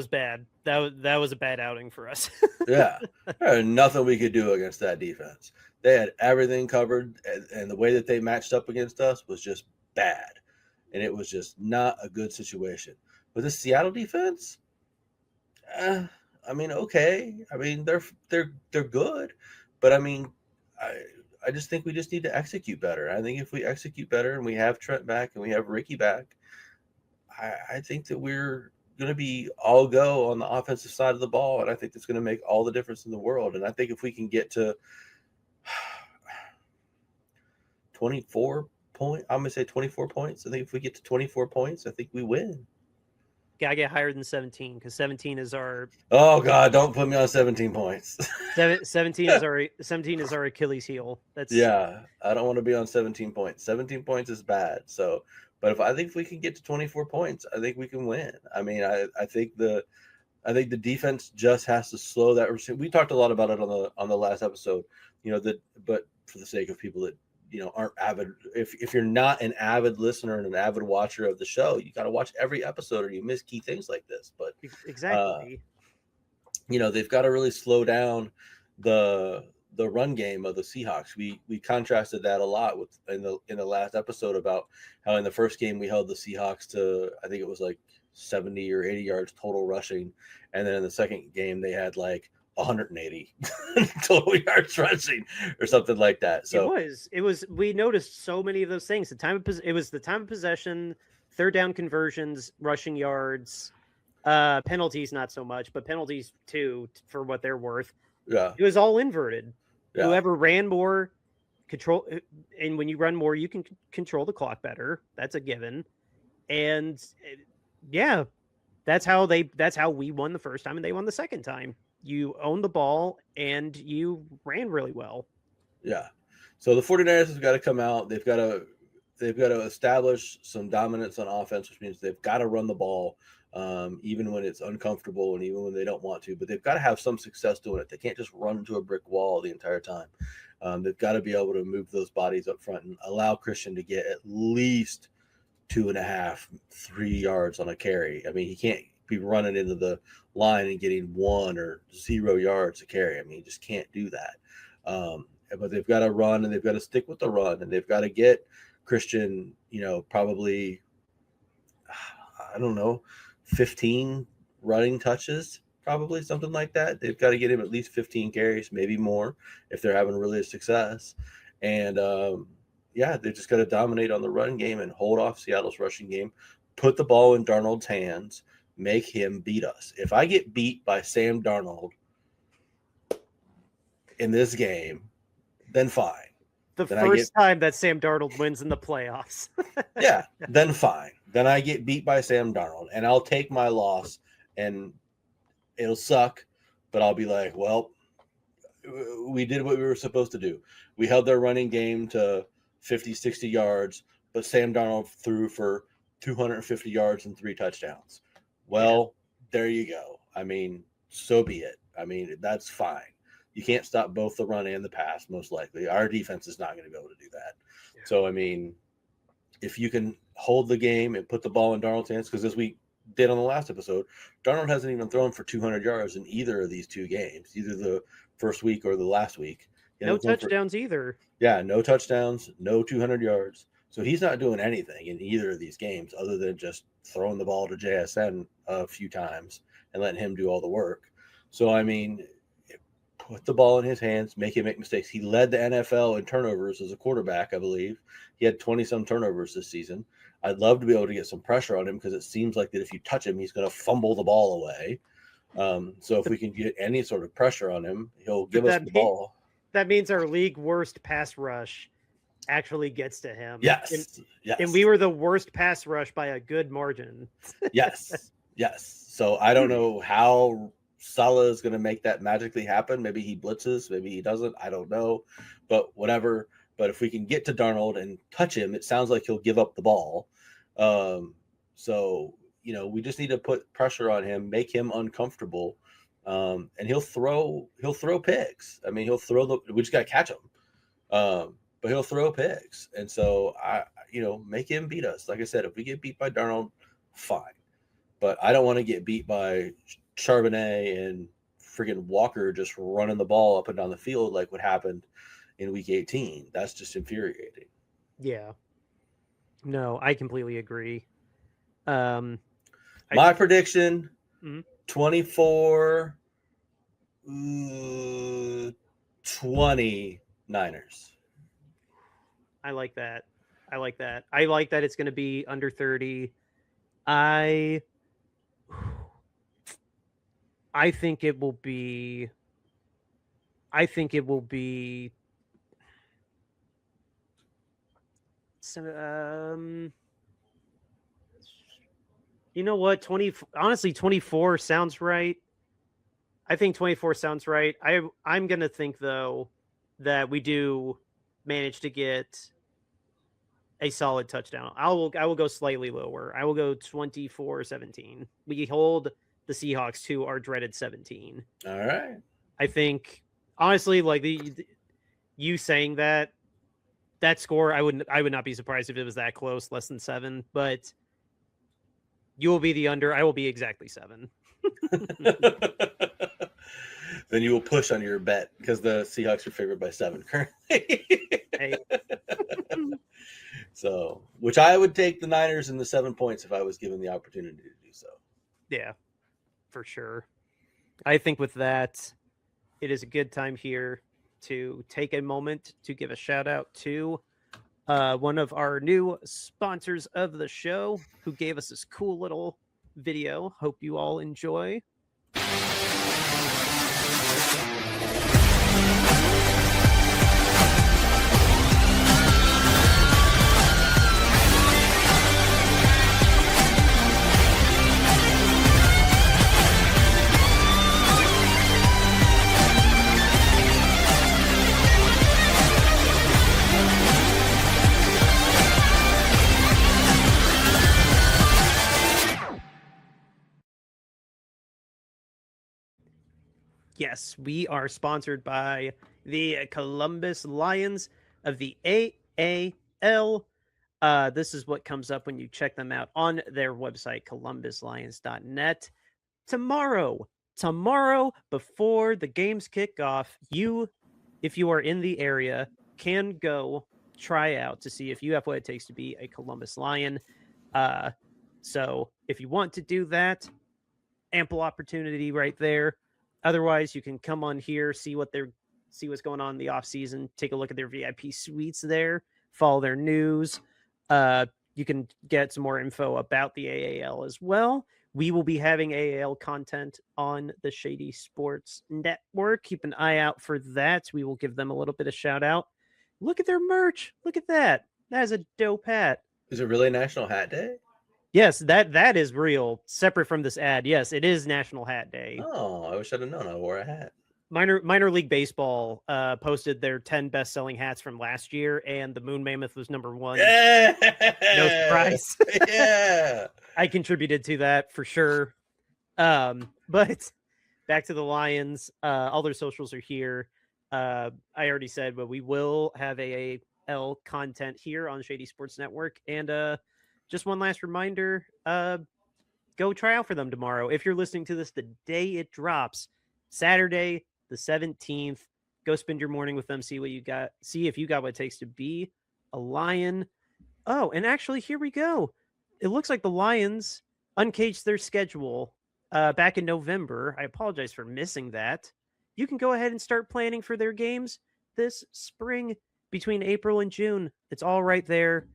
bad. That was a bad outing for us. Yeah, there was nothing we could do against that defense. They had everything covered, and the way that they matched up against us was just bad, and it was just not a good situation. But the Seattle defense, I mean, okay. I mean, they're good, but I mean, I just think we just need to execute better. I think if we execute better and we have Trent back and we have Ricky back, I think that we're going to be all go on the offensive side of the ball. And I think that's going to make all the difference in the world. And I think if we can get to 24 points, I'm going to say 24 points. I think if we get to 24 points, I think we win. Gotta get higher than 17 because 17 is our. Oh God! Don't put me on 17 points. 17 is our Achilles heel. That's yeah. I don't want to be on 17 points. 17 points is bad. So, but I think if we can get to 24 points, I think we can win. I mean, I think the defense just has to slow that. We talked a lot about it on the last episode. But for the sake of people that aren't avid, if you're not an avid listener and an avid watcher of the show, you got to watch every episode or you miss key things like this. But exactly. They've got to really slow down the run game of the Seahawks. We contrasted that a lot in the last episode about how in the first game we held the Seahawks to, I think it was like 70 or 80 yards total rushing, and then in the second game they had like 180 total yards rushing or something like that. So it was we noticed so many of those things. It was the time of possession, third down conversions, rushing yards, penalties not so much, but penalties too for what they're worth. Yeah, it was all inverted. Yeah. Whoever ran more control, and when you run more, you can control the clock better. That's a given. And yeah, that's how we won the first time and they won the second time. You owned the ball and you ran really well. Yeah. So the 49ers have got to come out. They've got to establish some dominance on offense, which means they've got to run the ball, even when it's uncomfortable and even when they don't want to. But they've got to have some success doing it. They can't just run into a brick wall the entire time. They've got to be able to move those bodies up front and allow Christian to get at least 2.5, 3 yards on a carry. I mean, he can't be running into the line and getting 1 or 0 yards to carry. I mean, he just can't do that. But they've got to run and they've got to stick with the run and they've got to get Christian, probably, I don't know, 15 running touches, probably something like that. They've got to get him at least 15 carries, maybe more if they're having really success. And yeah, they just got to dominate on the run game and hold off Seattle's rushing game. Put the ball in Darnold's hands. Make him beat us. If I get beat by Sam Darnold in this game, then fine. The Then first time that Sam Darnold wins in the playoffs. Yeah, then fine. Then I get beat by Sam Darnold, and I'll take my loss, and it'll suck, but I'll be like, well, we did what we were supposed to do. We held their running game to 50, 60 yards, but Sam Darnold threw for 250 yards and 3 touchdowns. Well, there you go. I mean, so be it. I mean, that's fine. You can't stop both the run and the pass, most likely. Our defense is not going to be able to do that. Yeah. So, I mean, if you can hold the game and put the ball in Darnold's hands, because as we did on the last episode, Darnold hasn't even thrown for 200 yards in either of these 2 games, either the first week or the last week. No touchdowns either. Yeah, no touchdowns, no 200 yards. So he's not doing anything in either of these games other than just throwing the ball to JSN a few times and letting him do all the work. So, I mean, put the ball in his hands, make him make mistakes. He led the NFL in turnovers as a quarterback, I believe. He had 20-some turnovers this season. I'd love to be able to get some pressure on him because it seems like that if you touch him, he's going to fumble the ball away. So if we can get any sort of pressure on him, he'll give us the ball. That means our league worst pass rush actually gets to him. Yes. And we were the worst pass rush by a good margin. Yes. So I don't know how Salah is going to make that magically happen. Maybe he blitzes, maybe he doesn't. I don't know. But whatever. But if we can get to Darnold and touch him, it sounds like he'll give up the ball. So, you know, we just need to put pressure on him, make him uncomfortable. And he'll throw picks. I mean, we just got to catch him. But he'll throw picks. And so make him beat us. Like I said, if we get beat by Darnold, fine. But I don't want to get beat by Charbonnet and friggin' Walker just running the ball up and down the field like what happened in week 18. That's just infuriating. Yeah. No, I completely agree. My prediction, 24 20 Niners. I like that. I like that it's going to be under 30. I think it will be you know what? 24 sounds right. I think 24 sounds right. I'm going to think though that we do manage to get a solid touchdown. I will go slightly lower. I will go 24-17. We hold the Seahawks to our dreaded 17. All right. I think honestly, like you saying that score, I would not be surprised if it was that close, less than 7. But you will be the under. I will be exactly 7. Then you will push on your bet because the Seahawks are favored by 7 currently. Hey. So, which I would take the Niners and the 7 points if I was given the opportunity to do so. Yeah, for sure. I think with that, it is a good time here to take a moment to give a shout out to one of our new sponsors of the show who gave us this cool little video. Hope you all enjoy. Yes, we are sponsored by the Columbus Lions of the AAL. This is what comes up when you check them out on their website, columbuslions.net. Tomorrow, before the games kick off, if you are in the area, can go try out to see if you have what it takes to be a Columbus Lion. So if you want to do that, ample opportunity right there. Otherwise, you can come on here, see what's going on in the off season, take a look at their VIP suites there. follow their news. You can get some more info about the AAL as well. We will be having AAL content on the Shady Sports Network. Keep an eye out for that. We will give them a little bit of shout out. Look at their merch. Look at that. That is a dope hat. Is it really National Hat Day? Yes, that is real. Separate from this ad. Yes, it is National Hat Day. Oh, I wish I'd have known I wore a hat. Minor League Baseball posted their 10 best-selling hats from last year, and the Moon Mammoth was number 1. Yeah! No surprise. Yeah! I contributed to that for sure. But back to the Lions. All their socials are here. I already said, but we will have AAL content here on Shady Sports Network. And just one last reminder, go try out for them tomorrow. If you're listening to this the day it drops, Saturday, the 17th, go spend your morning with them. See what you got. See if you got what it takes to be a Lion. Oh, and actually, here we go. It looks like the Lions uncaged their schedule back in November. I apologize for missing that. You can go ahead and start planning for their games this spring between April and June. It's all right there.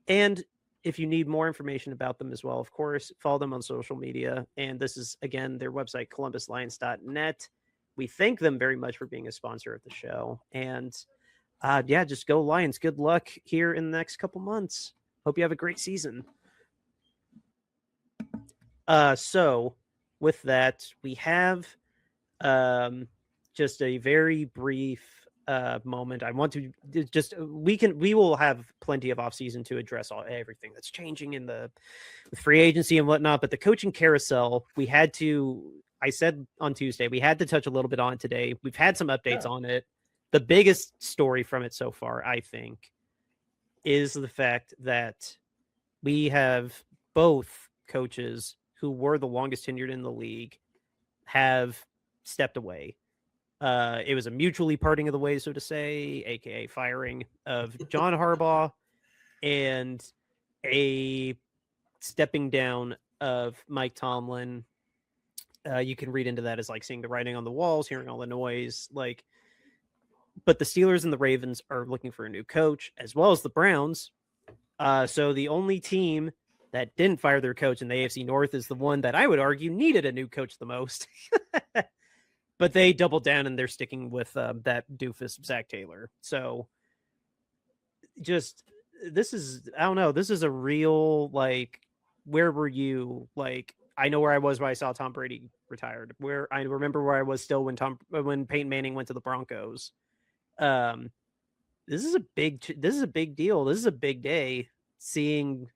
And if you need more information about them as well, of course, follow them on social media. And this is, again, their website, columbuslions.net. We thank them very much for being a sponsor of the show. And yeah, just go Lions. Good luck here in the next couple months. Hope you have a great season. So with that, we have just a very brief moment. I want to just we will have plenty of offseason to address everything that's changing in the free agency and whatnot. But the coaching carousel, I said on Tuesday, we had to touch a little bit on today. We've had some updates on it. The biggest story from it so far, I think, is the fact that we have both coaches who were the longest tenured in the league have stepped away. It was a mutually parting of the ways, so to say, aka firing of John Harbaugh and a stepping down of Mike Tomlin. You can read into that as like seeing the writing on the walls, hearing all the noise, like. But the Steelers and the Ravens are looking for a new coach, as well as the Browns. So the only team that didn't fire their coach in the AFC North is the one that I would argue needed a new coach the most. But they doubled down and they're sticking with that doofus Zach Taylor. So just this is a real, like, where were you? Like, I know where I was when I saw Tom Brady retired. Where I remember where I was still when Peyton Manning went to the Broncos. This is a big deal. This is a big day seeing,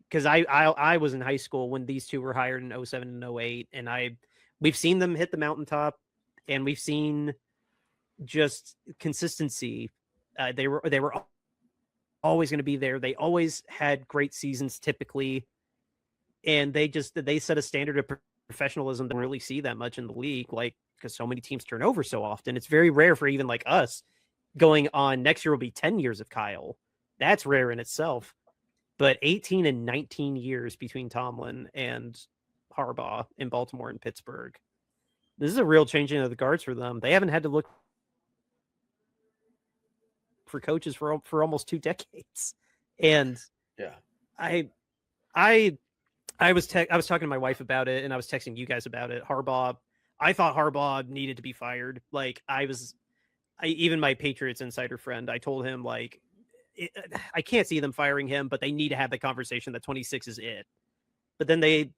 because I was in high school when these two were hired in 07 and 08, and we've seen them hit the mountaintop, and we've seen just consistency. They were always going to be there. They always had great seasons typically, and they set a standard of professionalism that we don't really see that much in the league, like, because so many teams turn over so often. It's very rare for even like us going on. Next year will be 10 years of Kyle. That's rare in itself. But 18 and 19 years between Tomlin and Harbaugh in Baltimore and Pittsburgh. This is a real changing of the guards for them. They haven't had to look for coaches for almost 2 decades. And yeah, I was talking to my wife about it, and I was texting you guys about it. I thought Harbaugh needed to be fired. Like, even my Patriots insider friend, I told him, like, I can't see them firing him, but they need to have the conversation that 26 is it. But then they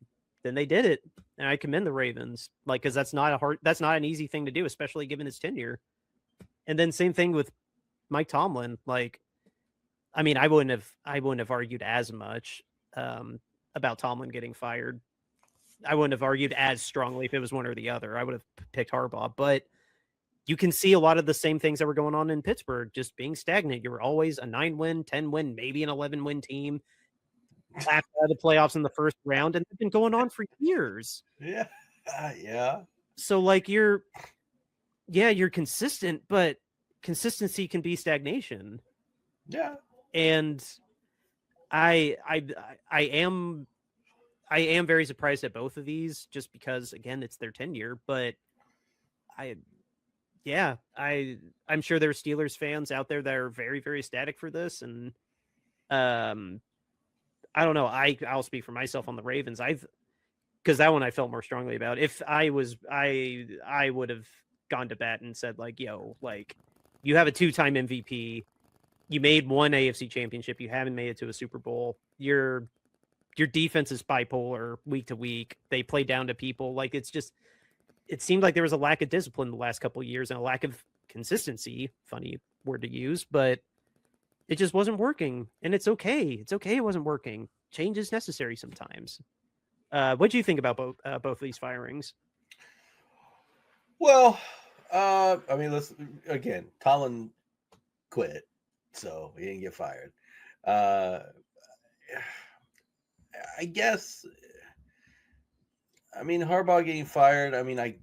did it, and I commend the Ravens, like, because that's not an easy thing to do, especially given his tenure. And then same thing with Mike Tomlin. Like, I mean, I wouldn't have argued as much about Tomlin getting fired. I wouldn't have argued as strongly if it was one or the other. I would have picked Harbaugh, but you can see a lot of the same things that were going on in Pittsburgh, just being stagnant. You were always a 9-win, 10-win, maybe an 11-win team, lapped out of the playoffs in the first round, and it's been going on for years. Yeah. Yeah. So, like, you're consistent, but consistency can be stagnation. Yeah. And I am very surprised at both of these, just because, again, it's their tenure, but Yeah, I'm sure there are Steelers fans out there that are very, very ecstatic for this, and um, I don't know. I'll speak for myself on the Ravens. Because that one I felt more strongly about. If I was, I would have gone to bat and said like, yo, like you have a 2-time MVP, you made one AFC championship, you haven't made it to a Super Bowl. Your defense is bipolar week to week. They play down to people. Like it seemed like there was a lack of discipline the last couple of years and a lack of consistency. Funny word to use, but it just wasn't working. And it's okay. It's okay. It wasn't working. Change is necessary sometimes. What do you think about both of these firings? Well, I mean, Colin quit, so he didn't get fired. I guess. I mean, Harbaugh getting fired. I mean, I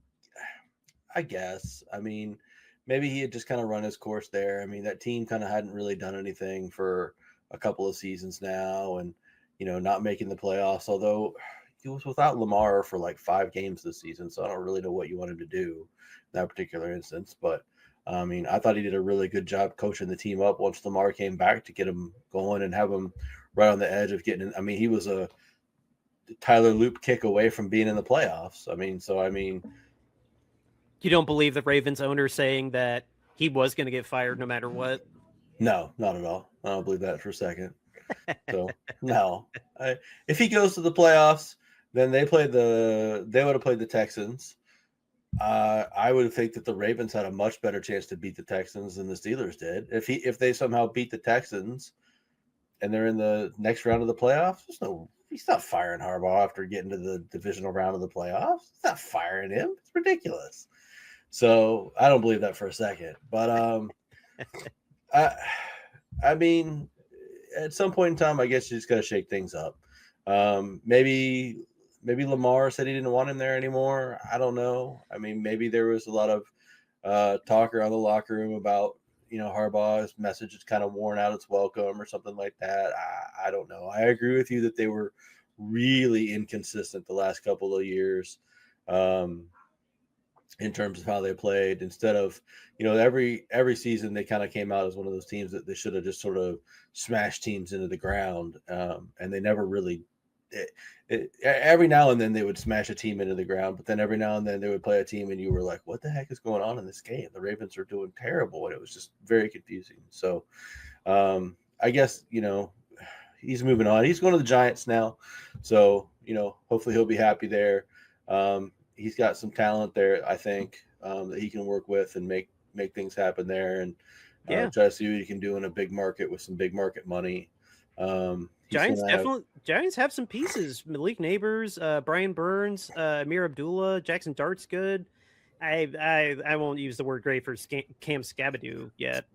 guess. I mean, maybe he had just kind of run his course there. I mean, that team kind of hadn't really done anything for a couple of seasons now, and not making the playoffs. Although he was without Lamar for like 5 games this season, so I don't really know what you want him to do in that particular instance. But I mean, I thought he did a really good job coaching the team up once Lamar came back to get him going and have him right on the edge of getting in. I mean, he was a Tyler Loop kick away from being in the playoffs. I mean, you don't believe the Ravens owner saying that he was going to get fired no matter what? No, not at all. I don't believe that for a second. So no, if he goes to the playoffs, then they would have played the Texans. I would think that the Ravens had a much better chance to beat the Texans than the Steelers did. If they somehow beat the Texans and they're in the next round of the playoffs, he's not firing Harbaugh after getting to the divisional round of the playoffs. He's not firing him. It's ridiculous. So I don't believe that for a second. But I mean, at some point in time, I guess you just got to shake things up. Maybe Lamar said he didn't want him there anymore. I don't know. I mean, maybe there was a lot of talk around the locker room about Harbaugh's message is kind of worn out its welcome or something like that. I don't know. I agree with you that they were really inconsistent the last couple of years in terms of how they played. Instead of every season they kind of came out as one of those teams that they should have just sort of smashed teams into the ground, and they never really. Every now and then they would smash a team into the ground, but then every now and then they would play a team and you were like, what the heck is going on in this game? The Ravens are doing terrible, and it was just very confusing. So I guess he's moving on. He's going to the Giants now, so hopefully he'll be happy there. He's got some talent there, I think, that he can work with and make things happen there, and try to see what he can do in a big market with some big market money. Giants have some pieces. Malik Neighbors, Brian Burns, Amir Abdullah, Jackson Dart's good. I won't use the word great for Cam Scabadoo yet.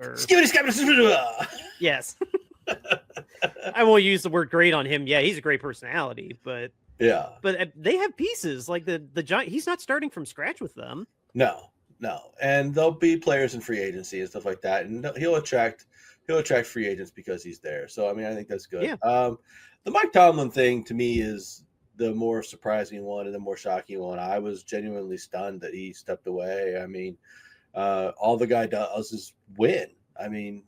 Yes. I won't use the word great on him. Yeah, he's a great personality, but they have pieces like the Giants. He's not starting from scratch with them. No, and there'll be players in free agency and stuff like that, and he'll attract free agents because he's there. So, I mean, I think that's good. Yeah. The Mike Tomlin thing to me is the more surprising one and the more shocking one. I was genuinely stunned that he stepped away. I mean, all the guy does is win. I mean,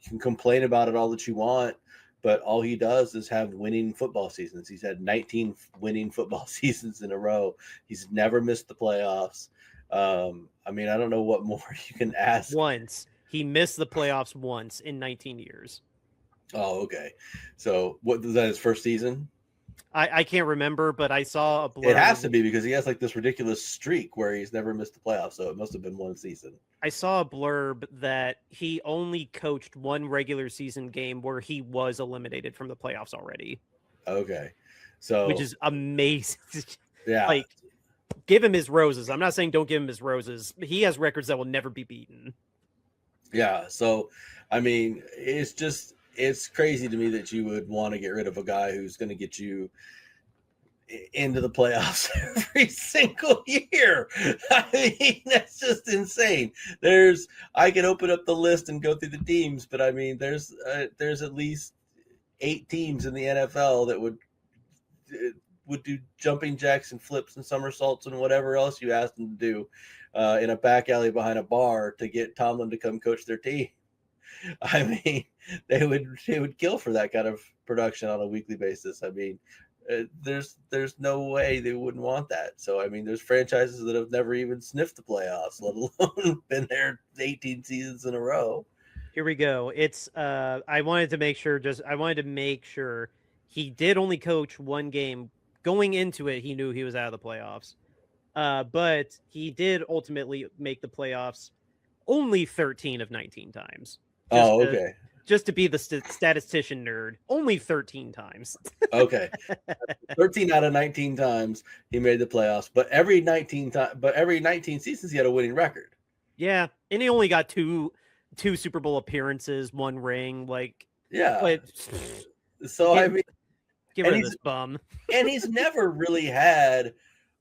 you can complain about it all that you want, but all he does is have winning football seasons. He's had 19 winning football seasons in a row. He's never missed the playoffs. I mean, I don't know what more you can ask. Once. He missed the playoffs once in 19 years. Oh, okay. So what was that, his first season? I can't remember, but I saw a blurb. It has to be because he has like this ridiculous streak where he's never missed the playoffs. So it must have been one season. I saw a blurb that he only coached one regular season game where he was eliminated from the playoffs already. Okay. So which is amazing. Yeah. Like, give him his roses. I'm not saying don't give him his roses. He has records that will never be beaten. Yeah. So, I mean, it's crazy to me that you would want to get rid of a guy who's going to get you into the playoffs every single year. I mean, that's just insane. I can open up the list and go through the teams, but I mean, there's at least 8 teams in the NFL that would would do jumping jacks and flips and somersaults and whatever else you asked him to do in a back alley behind a bar to get Tomlin to come coach their team. I mean, they would kill for that kind of production on a weekly basis. I mean, there's no way they wouldn't want that. So I mean, there's franchises that have never even sniffed the playoffs, let alone been there 18 seasons in a row. Here we go. It's I wanted to make sure he did only coach one game. Going into it, he knew he was out of the playoffs. But he did ultimately make the playoffs only 13 of 19 times. Okay. Just to be the statistician nerd, only 13 times. Okay. 13 out of 19 times he made the playoffs, but every 19 seasons he had a winning record. Yeah, and he only got two Super Bowl appearances, one ring, yeah. But, so I mean, get rid of this bum. And he's never really had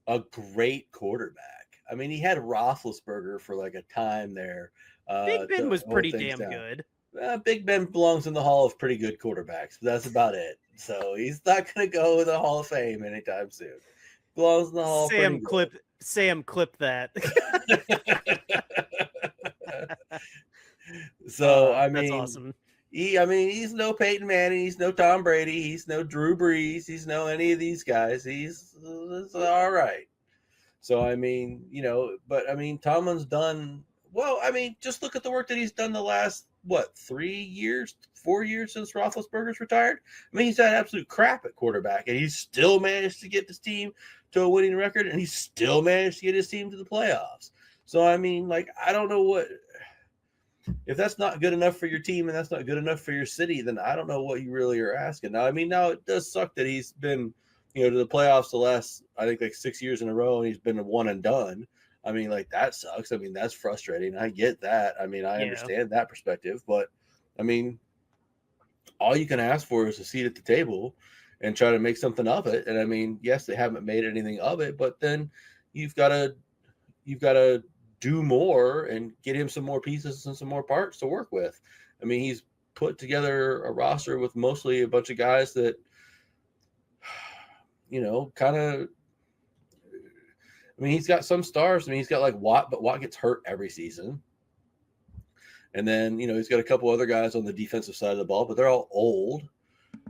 a great quarterback. I mean, he had Roethlisberger for like a time there. Big Ben was pretty damn good. Big Ben belongs in the Hall of pretty good quarterbacks, but that's about it. So he's not going to go in the Hall of Fame anytime soon. Belongs in the Hall. Sam, clip that. So I mean, that's awesome. He's no Peyton Manning, he's no Tom Brady, he's no Drew Brees, he's no any of these guys. He's all right. So I mean, but I mean, Tomlin's done well. I mean, just look at the work that he's done the last 4 years since Roethlisberger's retired. I mean, he's had absolute crap at quarterback, and he's still managed to get this team to a winning record, and he's still managed to get his team to the playoffs. So I mean, I don't know what. If that's not good enough for your team and that's not good enough for your city, then I don't know what you really are asking. Now, I mean, now it does suck that he's been, to the playoffs the last, I think 6 years in a row, and he's been a one and done. I mean, that sucks. I mean, that's frustrating. I get that. I mean, I understand that perspective, but I mean, all you can ask for is a seat at the table and try to make something of it. And I mean, yes, they haven't made anything of it, but then you've got to do more and get him some more pieces and some more parts to work with. I mean, he's put together a roster with mostly a bunch of guys that, kind of, I mean, he's got some stars. I mean, he's got Watt, but Watt gets hurt every season. And then, he's got a couple other guys on the defensive side of the ball, but they're all old.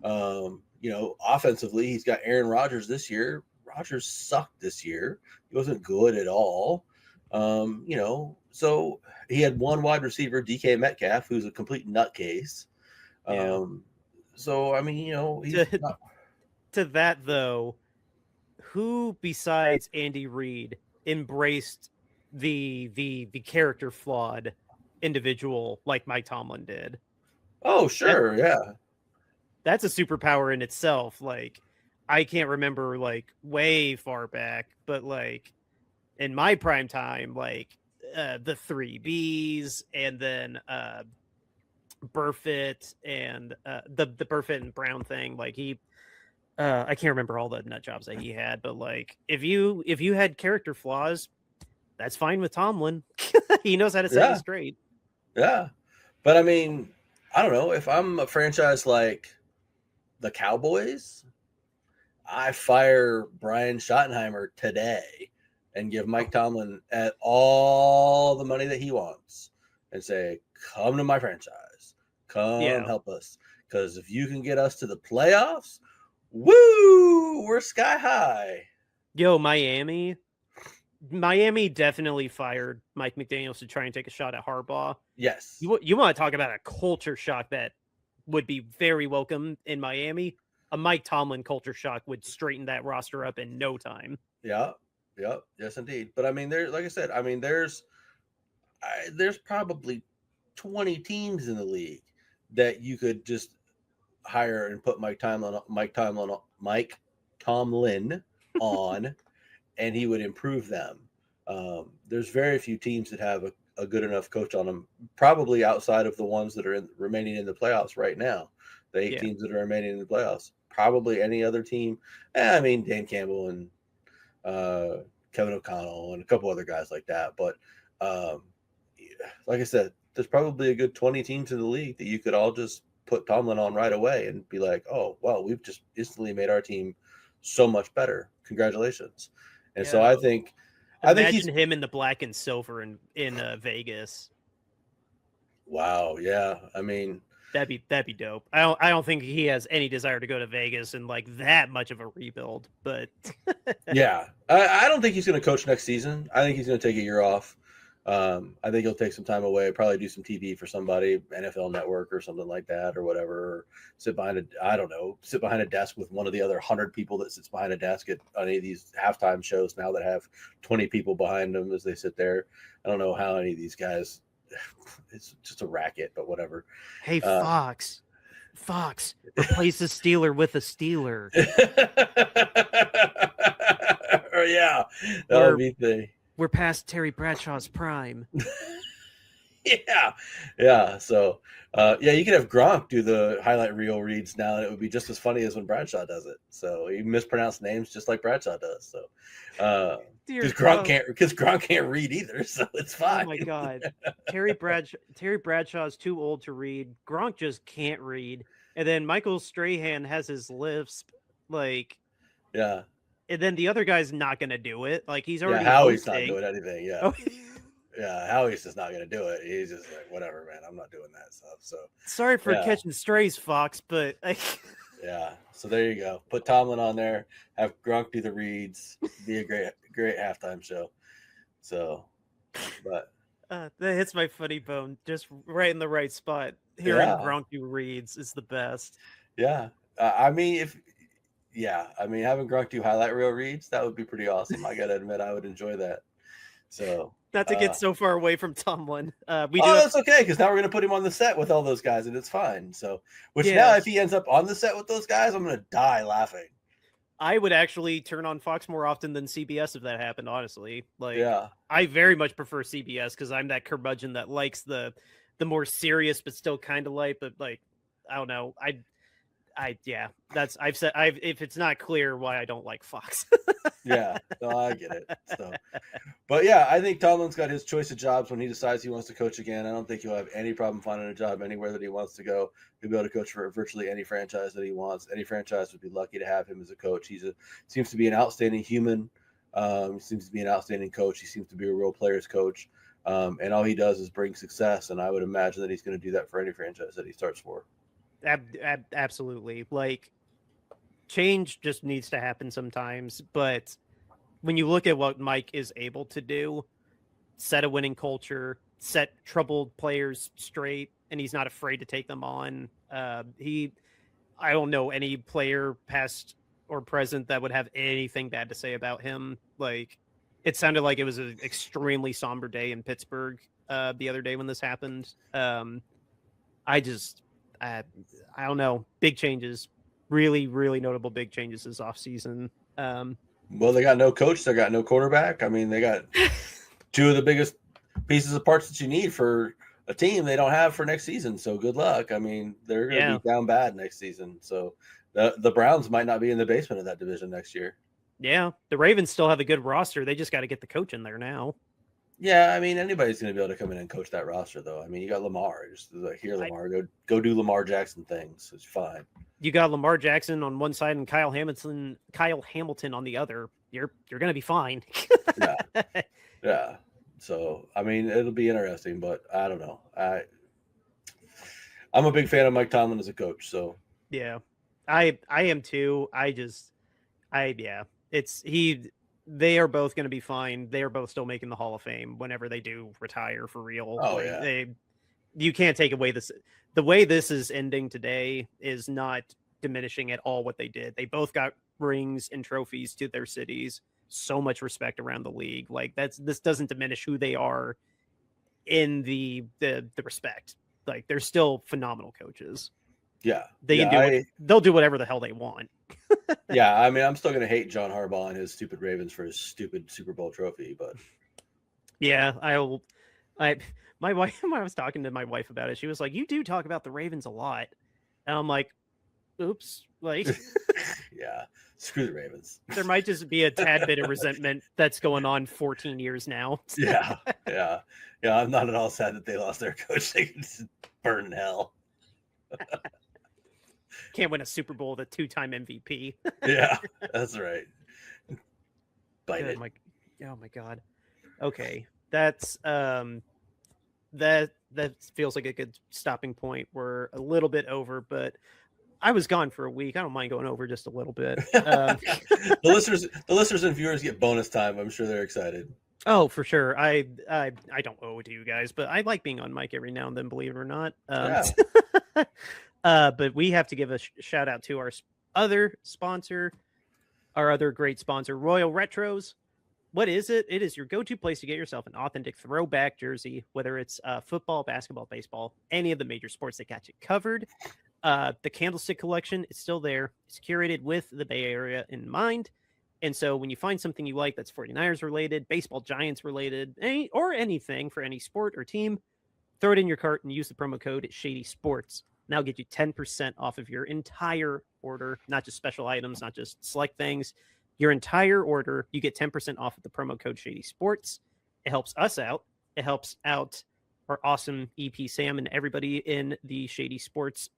Offensively, he's got Aaron Rodgers this year. Rodgers sucked this year. He wasn't good at all. So he had one wide receiver, DK Metcalf, who's a complete nutcase. So I mean, he's to that though, who besides Andy Reid embraced the character flawed individual like Mike Tomlin did? Oh, sure, yeah. That's a superpower in itself. I can't remember way far back, but in my prime time, the 3Bs and then Burfitt and the Burfitt and Brown thing. I can't remember all the nut jobs that he had, but if you had character flaws, that's fine with Tomlin. He knows how to set you straight. Yeah, but I mean, I don't know if I'm a franchise like the Cowboys, I fire Brian Schottenheimer today and give Mike Tomlin all the money that he wants and say, come to my franchise. Come help us. Because if you can get us to the playoffs, woo, we're sky high. Yo, Miami definitely fired Mike McDaniels to try and take a shot at Harbaugh. Yes. You want to talk about a culture shock that would be very welcome in Miami? A Mike Tomlin culture shock would straighten that roster up in no time. Yeah. Yep. Yes, indeed. But I mean, there's probably 20 teams in the league that you could just hire and put Mike Tomlin on, and he would improve them. There's very few teams that have a good enough coach on them, probably outside of the ones that are remaining in the playoffs right now. The 8 teams that are remaining in the playoffs. Probably any other team. I mean, Dan Campbell and Kevin O'Connell and a couple other guys like that. But like I said, there's probably a good 20 teams in the league that you could all just put Tomlin on right away and be like, oh, well, we've just instantly made our team so much better. Congratulations. And so Yeah. I think Imagine him in the black and silver in Vegas. Wow. Yeah. I mean, that'd be dope. I don't think he has any desire to go to Vegas and like that much of a rebuild, but yeah, I don't think he's going to coach next season. I think he's going to take a year off. I think he'll take some time away, probably do some TV for somebody, NFL Network or something like that, or whatever. Or sit behind a desk with one of the other 100 people that sits behind a desk at any of these halftime shows now that have 20 people behind them as they sit there. I don't know how any of these guys. It's just a racket, but whatever. Hey, Fox, replace a Steeler with a Steeler. Yeah, that would be the. We're past Terry Bradshaw's prime. Yeah. So, you could have Gronk do the highlight reel reads now, and it would be just as funny as when Bradshaw does it. So he mispronounced names just like Bradshaw does. So, because Gronk can't read either, so it's fine. Oh my God, Terry Bradshaw's too old to read. Gronk just can't read, and then Michael Strahan has his lisp, like. Yeah. And then the other guy's not going to do it. Like he's already Howie's hosting. not doing anything. Yeah. Oh. Yeah, Howie's just not going to do it. He's just like, whatever, man. I'm not doing that stuff. So sorry for catching strays, Fox, but yeah. So there you go. Put Tomlin on there. Have Gronk do the reads. Be a great halftime show. So, but that hits my funny bone just right in the right spot. Hearing Gronk do reads is the best. Yeah, I mean, having Gronk do highlight reel reads, that would be pretty awesome. I gotta admit, I would enjoy that. So not to get so far away from Tomlin. That's okay, because now we're gonna put him on the set with all those guys, and it's fine. So, now if he ends up on the set with those guys, I'm gonna die laughing. I would actually turn on Fox more often than CBS if that happened. Honestly, I very much prefer CBS because I'm that curmudgeon that likes the more serious but still kind of light. But like, I don't know, if it's not clear why I don't like Fox. Yeah, no, I get it. So, but yeah, I think Tomlin's got his choice of jobs when he decides he wants to coach again. I don't think he'll have any problem finding a job anywhere that he wants to go. He'll be able to coach for virtually any franchise that he wants. Any franchise would be lucky to have him as a coach. Seems to be an outstanding human. He seems to be an outstanding coach. He seems to be a real player's coach. And all he does is bring success. And I would imagine that he's going to do that for any franchise that he starts for. Absolutely. Like, change just needs to happen sometimes, but when you look at what Mike is able to do, set a winning culture, set troubled players straight, and he's not afraid to take them on. I don't know any player past or present that would have anything bad to say about him. Like, it sounded like it was an extremely somber day in Pittsburgh the other day when this happened. I don't know. Big changes. Really, really notable big changes this offseason. Well, they got no coach. They got no quarterback. I mean, they got two of the biggest pieces of parts that you need for a team they don't have for next season. So good luck. I mean, they're going to be down bad next season. So the Browns might not be in the basement of that division next year. Yeah. The Ravens still have a good roster. They just got to get the coach in there now. Yeah, I mean, anybody's going to be able to come in and coach that roster, though. I mean, you got Lamar. Just like, here, Lamar, go do Lamar Jackson things. It's fine. You got Lamar Jackson on one side and Kyle Hamilton on the other. You're going to be fine. Yeah. So, I mean, it'll be interesting, but I don't know. I'm a big fan of Mike Tomlin as a coach. So yeah, I am too. They are both going to be fine. They are both still making the Hall of Fame whenever they do retire for real. Oh, yeah. You can't take away this. The way this is ending today is not diminishing at all what they did. They both got rings and trophies to their cities. So much respect around the league. Like this doesn't diminish who they are in the respect. Like they're still phenomenal coaches. Yeah. They'll do whatever the hell they want. Yeah, I mean, I'm still gonna hate John Harbaugh and his stupid Ravens for his stupid Super Bowl trophy, but yeah, my wife, when I was talking to my wife about it, she was like, "You do talk about the Ravens a lot," and I'm like, "Oops!" Like, yeah, screw the Ravens. There might just be a tad bit of resentment that's going on 14 years now. Yeah. I'm not at all sad that they lost their coach. They can just burn in hell. Can't win a Super Bowl with a 2-time MVP. Yeah, that's right. Bite it. Oh my God. Okay. That's that feels like a good stopping point. We're a little bit over, but I was gone for a week. I don't mind going over just a little bit. The listeners and viewers get bonus time. I'm sure they're excited. Oh, for sure. I don't owe it to you guys, but I like being on mic every now and then, believe it or not. But we have to give a shout out to our other sponsor, our other great sponsor, Royal Retros. What is it? It is your go-to place to get yourself an authentic throwback jersey, whether it's football, basketball, baseball, any of the major sports that got you covered. The Candlestick collection is still there. It's curated with the Bay Area in mind. And so when you find something you like that's 49ers related, baseball Giants related, or anything for any sport or team, throw it in your cart and use the promo code Shady Sports. Now get you 10% off of your entire order, not just special items, not just select things. Your entire order, you get 10% off of the promo code Shady Sports. It helps us out. It helps out our awesome EP Sam and everybody in the Shady Sports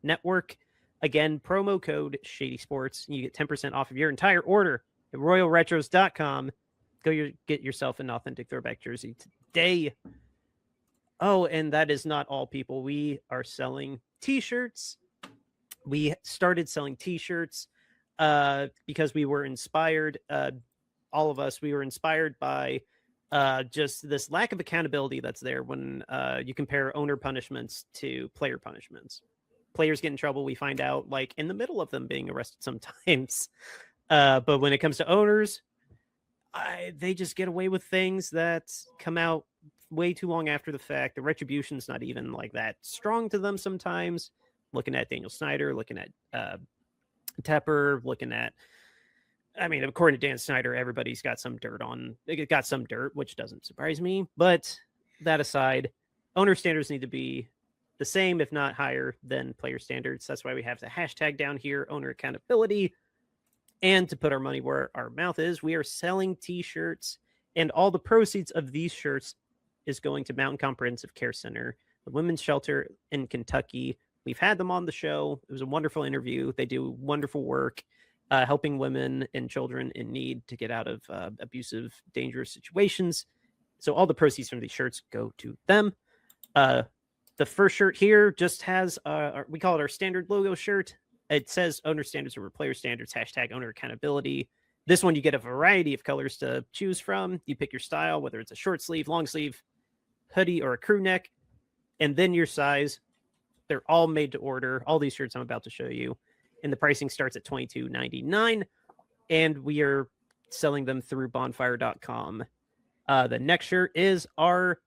Network. Again, promo code Shady Sports. You get 10% off of your entire order at royalretros.com. Go get yourself an authentic throwback jersey today. Oh, and that is not all, people. We are selling t-shirts. We started selling t-shirts because we were inspired. All of us, we were inspired by just this lack of accountability that's there when you compare owner punishments to player punishments. Players get in trouble, we find out, like, in the middle of them being arrested sometimes. But when it comes to owners, they just get away with things that come out way too long after the fact. The retribution's not even like that strong to them sometimes. Looking at Daniel Snyder, looking at Tepper, looking at, I mean, according to Dan Snyder, everybody's got some dirt, which doesn't surprise me. But that aside, owner standards need to be the same, if not higher, than player standards. That's why we have the hashtag down here, owner accountability. And to put our money where our mouth is, we are selling t-shirts, and all the proceeds of these shirts is going to Mountain Comprehensive Care Center, the women's shelter in Kentucky. We've had them on the show. It was a wonderful interview. They do wonderful work helping women and children in need to get out of abusive, dangerous situations. So all the proceeds from these shirts go to them. The first shirt here just has, we call it our standard logo shirt. It says owner standards over player standards, hashtag owner accountability. This one, you get a variety of colors to choose from. You pick your style, whether it's a short sleeve, long sleeve, hoodie, or a crew neck, and then your size. They're all made to order. All these shirts I'm about to show you. And the pricing starts at $22.99. And we are selling them through bonfire.com. The next shirt is our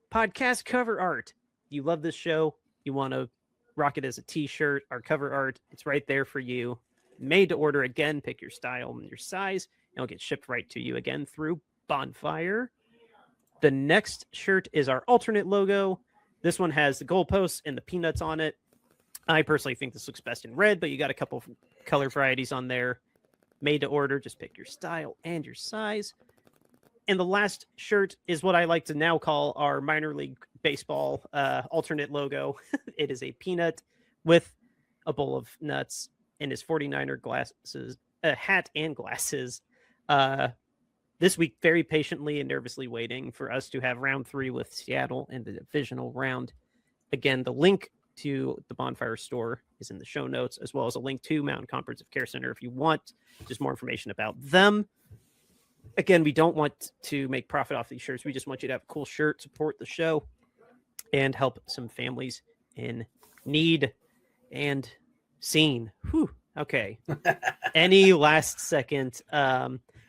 podcast cover art. You love this show. You want to rock it as a t-shirt. Our cover art, it's right there for you. Made to order. Again, pick your style and your size. And it'll get shipped right to you again through Bonfire. The next shirt is our alternate logo. This one has the goalposts and the peanuts on it. I personally think this looks best in red, but you got a couple color varieties on there. Made to order. Just pick your style and your size. And the last shirt is what I like to now call our minor league baseball alternate logo. It is a peanut with a bowl of nuts and his 49er glasses, hat and glasses. This week, very patiently and nervously waiting for us to have round 3 with Seattle in the divisional round. Again, the link to the Bonfire store is in the show notes, as well as a link to Mountain Comprehensive Care Center if you want just more information about them. Again, we don't want to make profit off these shirts. We just want you to have a cool shirt, support the show, and help some families in need and seen. Whew. Okay. Any last second?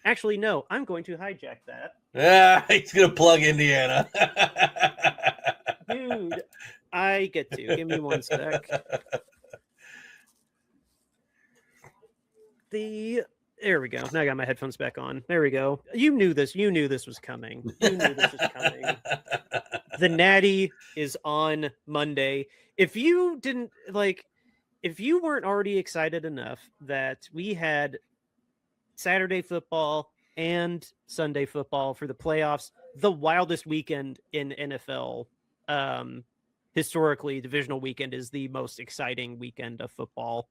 Actually, no, I'm going to hijack that. Yeah, he's going to plug Indiana. Dude, I get to. Give me one sec. There we go. Now I got my headphones back on. There we go. You knew this. You knew this was coming. You knew this was coming. The Natty is on Monday. If you didn't, if you weren't already excited enough that we had Saturday football and Sunday football for the playoffs, the wildest weekend in NFL historically, divisional weekend is the most exciting weekend of football.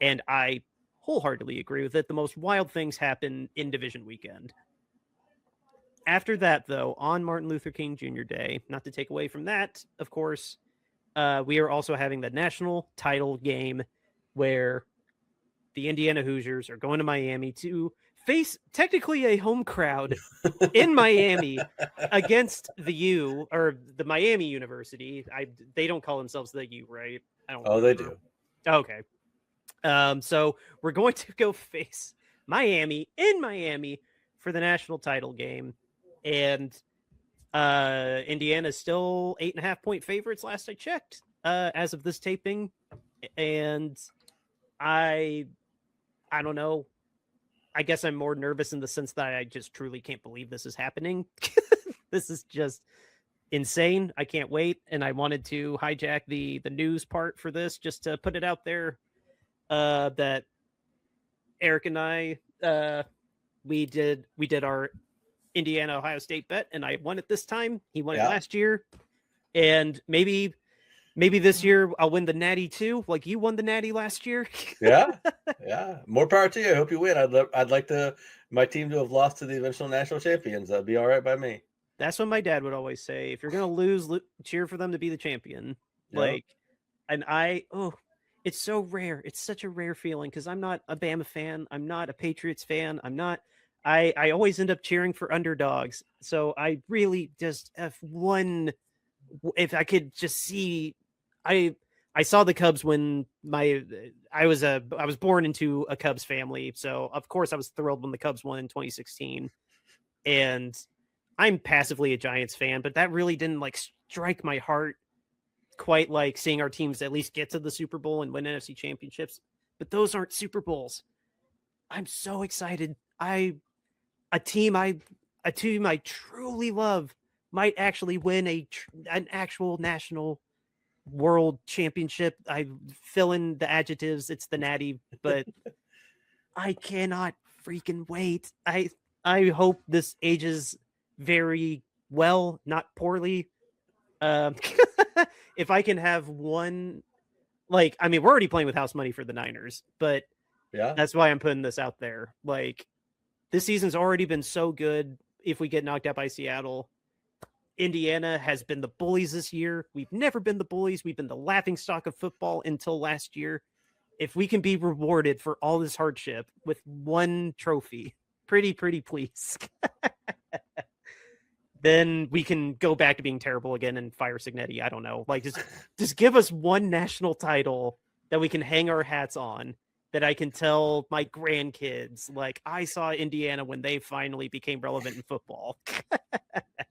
And I wholeheartedly agree with it. The most wild things happen in division weekend. After that, though, on Martin Luther King Jr. Day, not to take away from that, of course, we are also having the national title game where the Indiana Hoosiers are going to Miami to face technically a home crowd in Miami against the U, or the Miami University. They don't call themselves the U, right? I don't. Oh, they do. Okay. So we're going to go face Miami in Miami for the national title game, and Indiana's still 8.5-point favorites last I checked, as of this taping, and I don't know. I guess I'm more nervous in the sense that I just truly can't believe this is happening. This is just insane. I can't wait, and I wanted to hijack the news part for this just to put it out there. That Eric and I, we did our Indiana Ohio State bet, and I won it this time. He won it last year, and maybe this year I'll win the Natty too. Like you won the Natty last year. Yeah. More power to you. I hope you win. I'd like my team to have lost to the eventual national champions. That'd be all right by me. That's what my dad would always say. If you're gonna lose, cheer for them to be the champion. Yep. It's so rare. It's such a rare feeling because I'm not a Bama fan. I'm not a Patriots fan. I always end up cheering for underdogs. So I really just if I could just see, I saw the Cubs when I was born into a Cubs family. So of course I was thrilled when the Cubs won in 2016, and I'm passively a Giants fan, but that really didn't strike my heart quite like seeing our teams at least get to the Super Bowl and win NFC championships. But those aren't Super Bowls. I'm so excited. A team I truly love might actually win an actual national world championship. I fill in the adjectives. It's the Natty, but I cannot freaking wait. I hope this ages very well, not poorly. If I can have one, we're already playing with house money for the Niners, but that's why I'm putting this out there. This season's already been so good. If we get knocked out by Seattle, Indiana has been the bullies this year. We've never been the bullies. We've been the laughingstock of football until last year. If we can be rewarded for all this hardship with one trophy, pretty please. Then we can go back to being terrible again and fire Signetti. I don't know. Just give us one national title that we can hang our hats on, that I can tell my grandkids, I saw Indiana when they finally became relevant in football.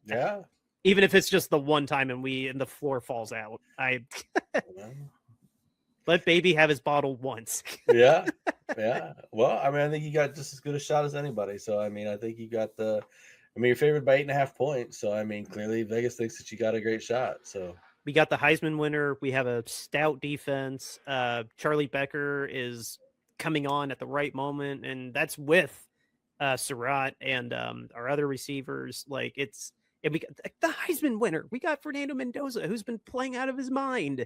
Yeah. Even if it's just the one time and the floor falls out. Let baby have his bottle once. Yeah. Well, I think you got just as good a shot as anybody. So, I think you got you're favored by 8.5 points. So, clearly Vegas thinks that you got a great shot. So we got the Heisman winner. We have a stout defense. Charlie Becker is coming on at the right moment, and that's with Surratt and our other receivers. We got the Heisman winner. We got Fernando Mendoza, who's been playing out of his mind.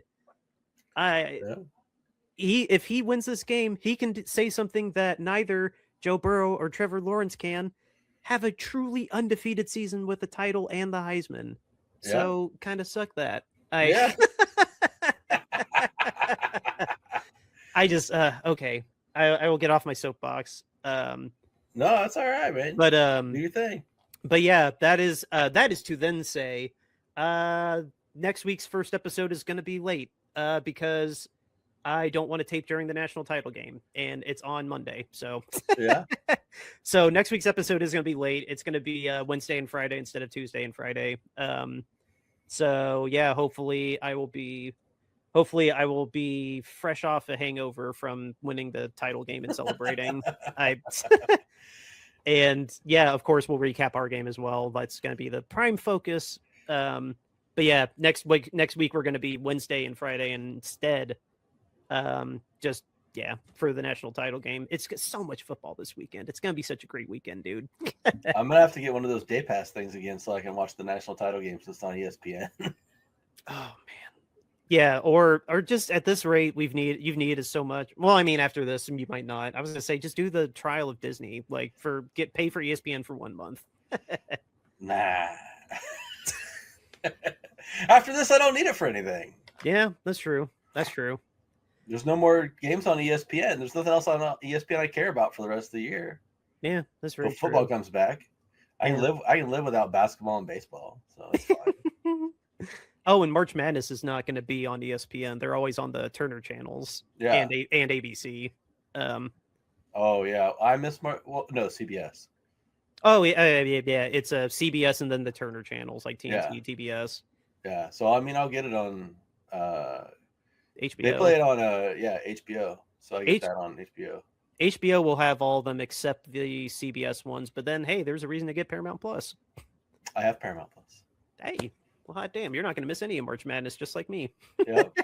If he wins this game, he can say something that neither Joe Burrow or Trevor Lawrence can: have a truly undefeated season with the title and the Heisman. Yeah. So kind of suck that. I just okay. I will get off my soapbox. No, that's all right, man. But do your thing. But yeah, that is to then say next week's first episode is going to be late because I don't want to tape during the national title game, and it's on Monday. So yeah. So next week's episode is going to be late. It's going to be Wednesday and Friday instead of Tuesday and Friday. So yeah, hopefully I will be fresh off a hangover from winning the title game and celebrating. And yeah, of course we'll recap our game as well. That's going to be the prime focus. But yeah, next week we're going to be Wednesday and Friday instead. For the national title game. It's so much football this weekend. It's going to be such a great weekend, dude. I'm going to have to get one of those day pass things again so I can watch the national title game since it's on ESPN. Oh man. Yeah, or just at this rate, you've needed so much. Well, I mean, after this, you might not. I was gonna say, just do the trial of Disney, like pay for ESPN for 1 month. Nah. After this, I don't need it for anything. Yeah, that's true. That's true. There's no more games on ESPN. There's nothing else on ESPN I care about for the rest of the year. Yeah, that's very But football true. comes back. I can live without basketball and baseball, so it's fine. Oh, and March Madness is not going to be on ESPN. They're always on the Turner channels. Yeah. And ABC. Oh yeah, I miss CBS. Oh yeah. It's a CBS and then the Turner channels like TNT, TBS. Yeah. So I mean, I'll get it on HBO. They play it on HBO. So I get that on HBO. HBO will have all of them except the CBS ones. But then, hey, there's a reason to get Paramount Plus. I have Paramount Plus. Hey, well, hot damn, you're not going to miss any of March Madness, just like me. Yep.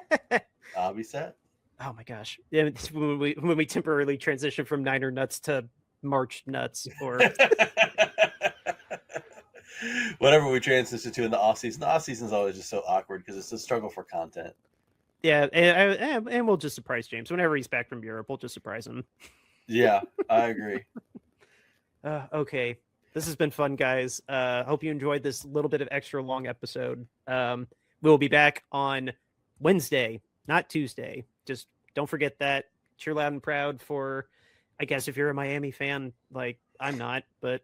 I'll be set. Oh my gosh! Yeah, when we temporarily transition from Niner nuts to March nuts, or whatever we transition to in the off season. The off season is always just so awkward because it's a struggle for content. Yeah, and we'll just surprise James whenever he's back from Europe. We'll just surprise him. Yeah, I agree. Okay, this has been fun, guys. Hope you enjoyed this little bit of extra long episode. We'll be back on Wednesday, not Tuesday. Just don't forget that. Cheer loud and proud for, I guess, if you're a Miami fan, like I'm not, but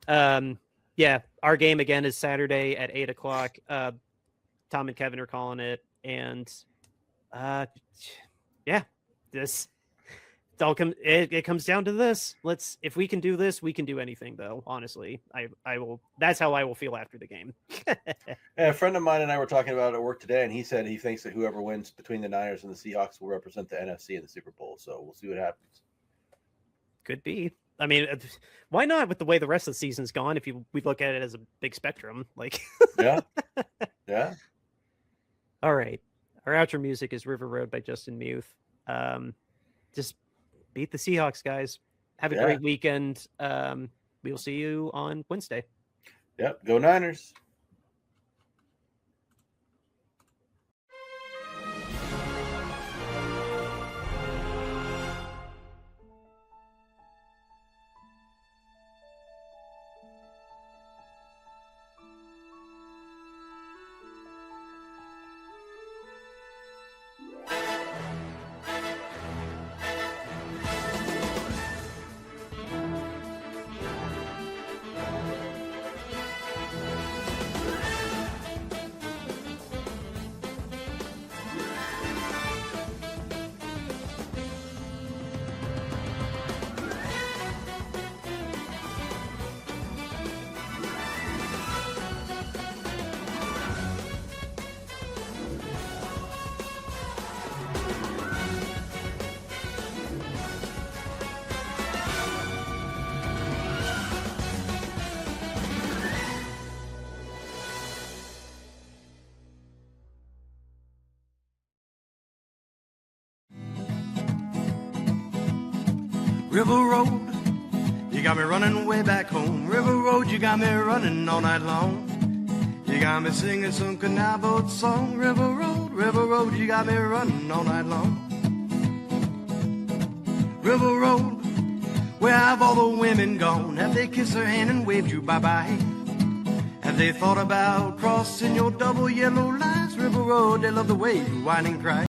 yeah, our game again is Saturday at 8:00. Tom and Kevin are calling it, and yeah, this it comes down to this. If we can do this, we can do anything, though. Honestly, I will. That's how I will feel after the game. Yeah, a friend of mine and I were talking about it at work today, and he said he thinks that whoever wins between the Niners and the Seahawks will represent the NFC in the Super Bowl. So we'll see what happens. Could be. I mean, why not? With the way the rest of the season's gone, if we look at it as a big spectrum, like yeah. All right, our outro music is "River Road" by Justin Muth. Just beat the Seahawks, guys. Have a great weekend. We will see you on Wednesday. Yep. Go Niners. River Road, you got me running way back home. River Road, you got me running all night long. You got me singing some canal boat song. River Road, you got me running all night long. River Road, where have all the women gone? Have they kissed her hand and waved you bye-bye? Have they thought about crossing your double yellow lines? River Road, they love the way you whine and cry.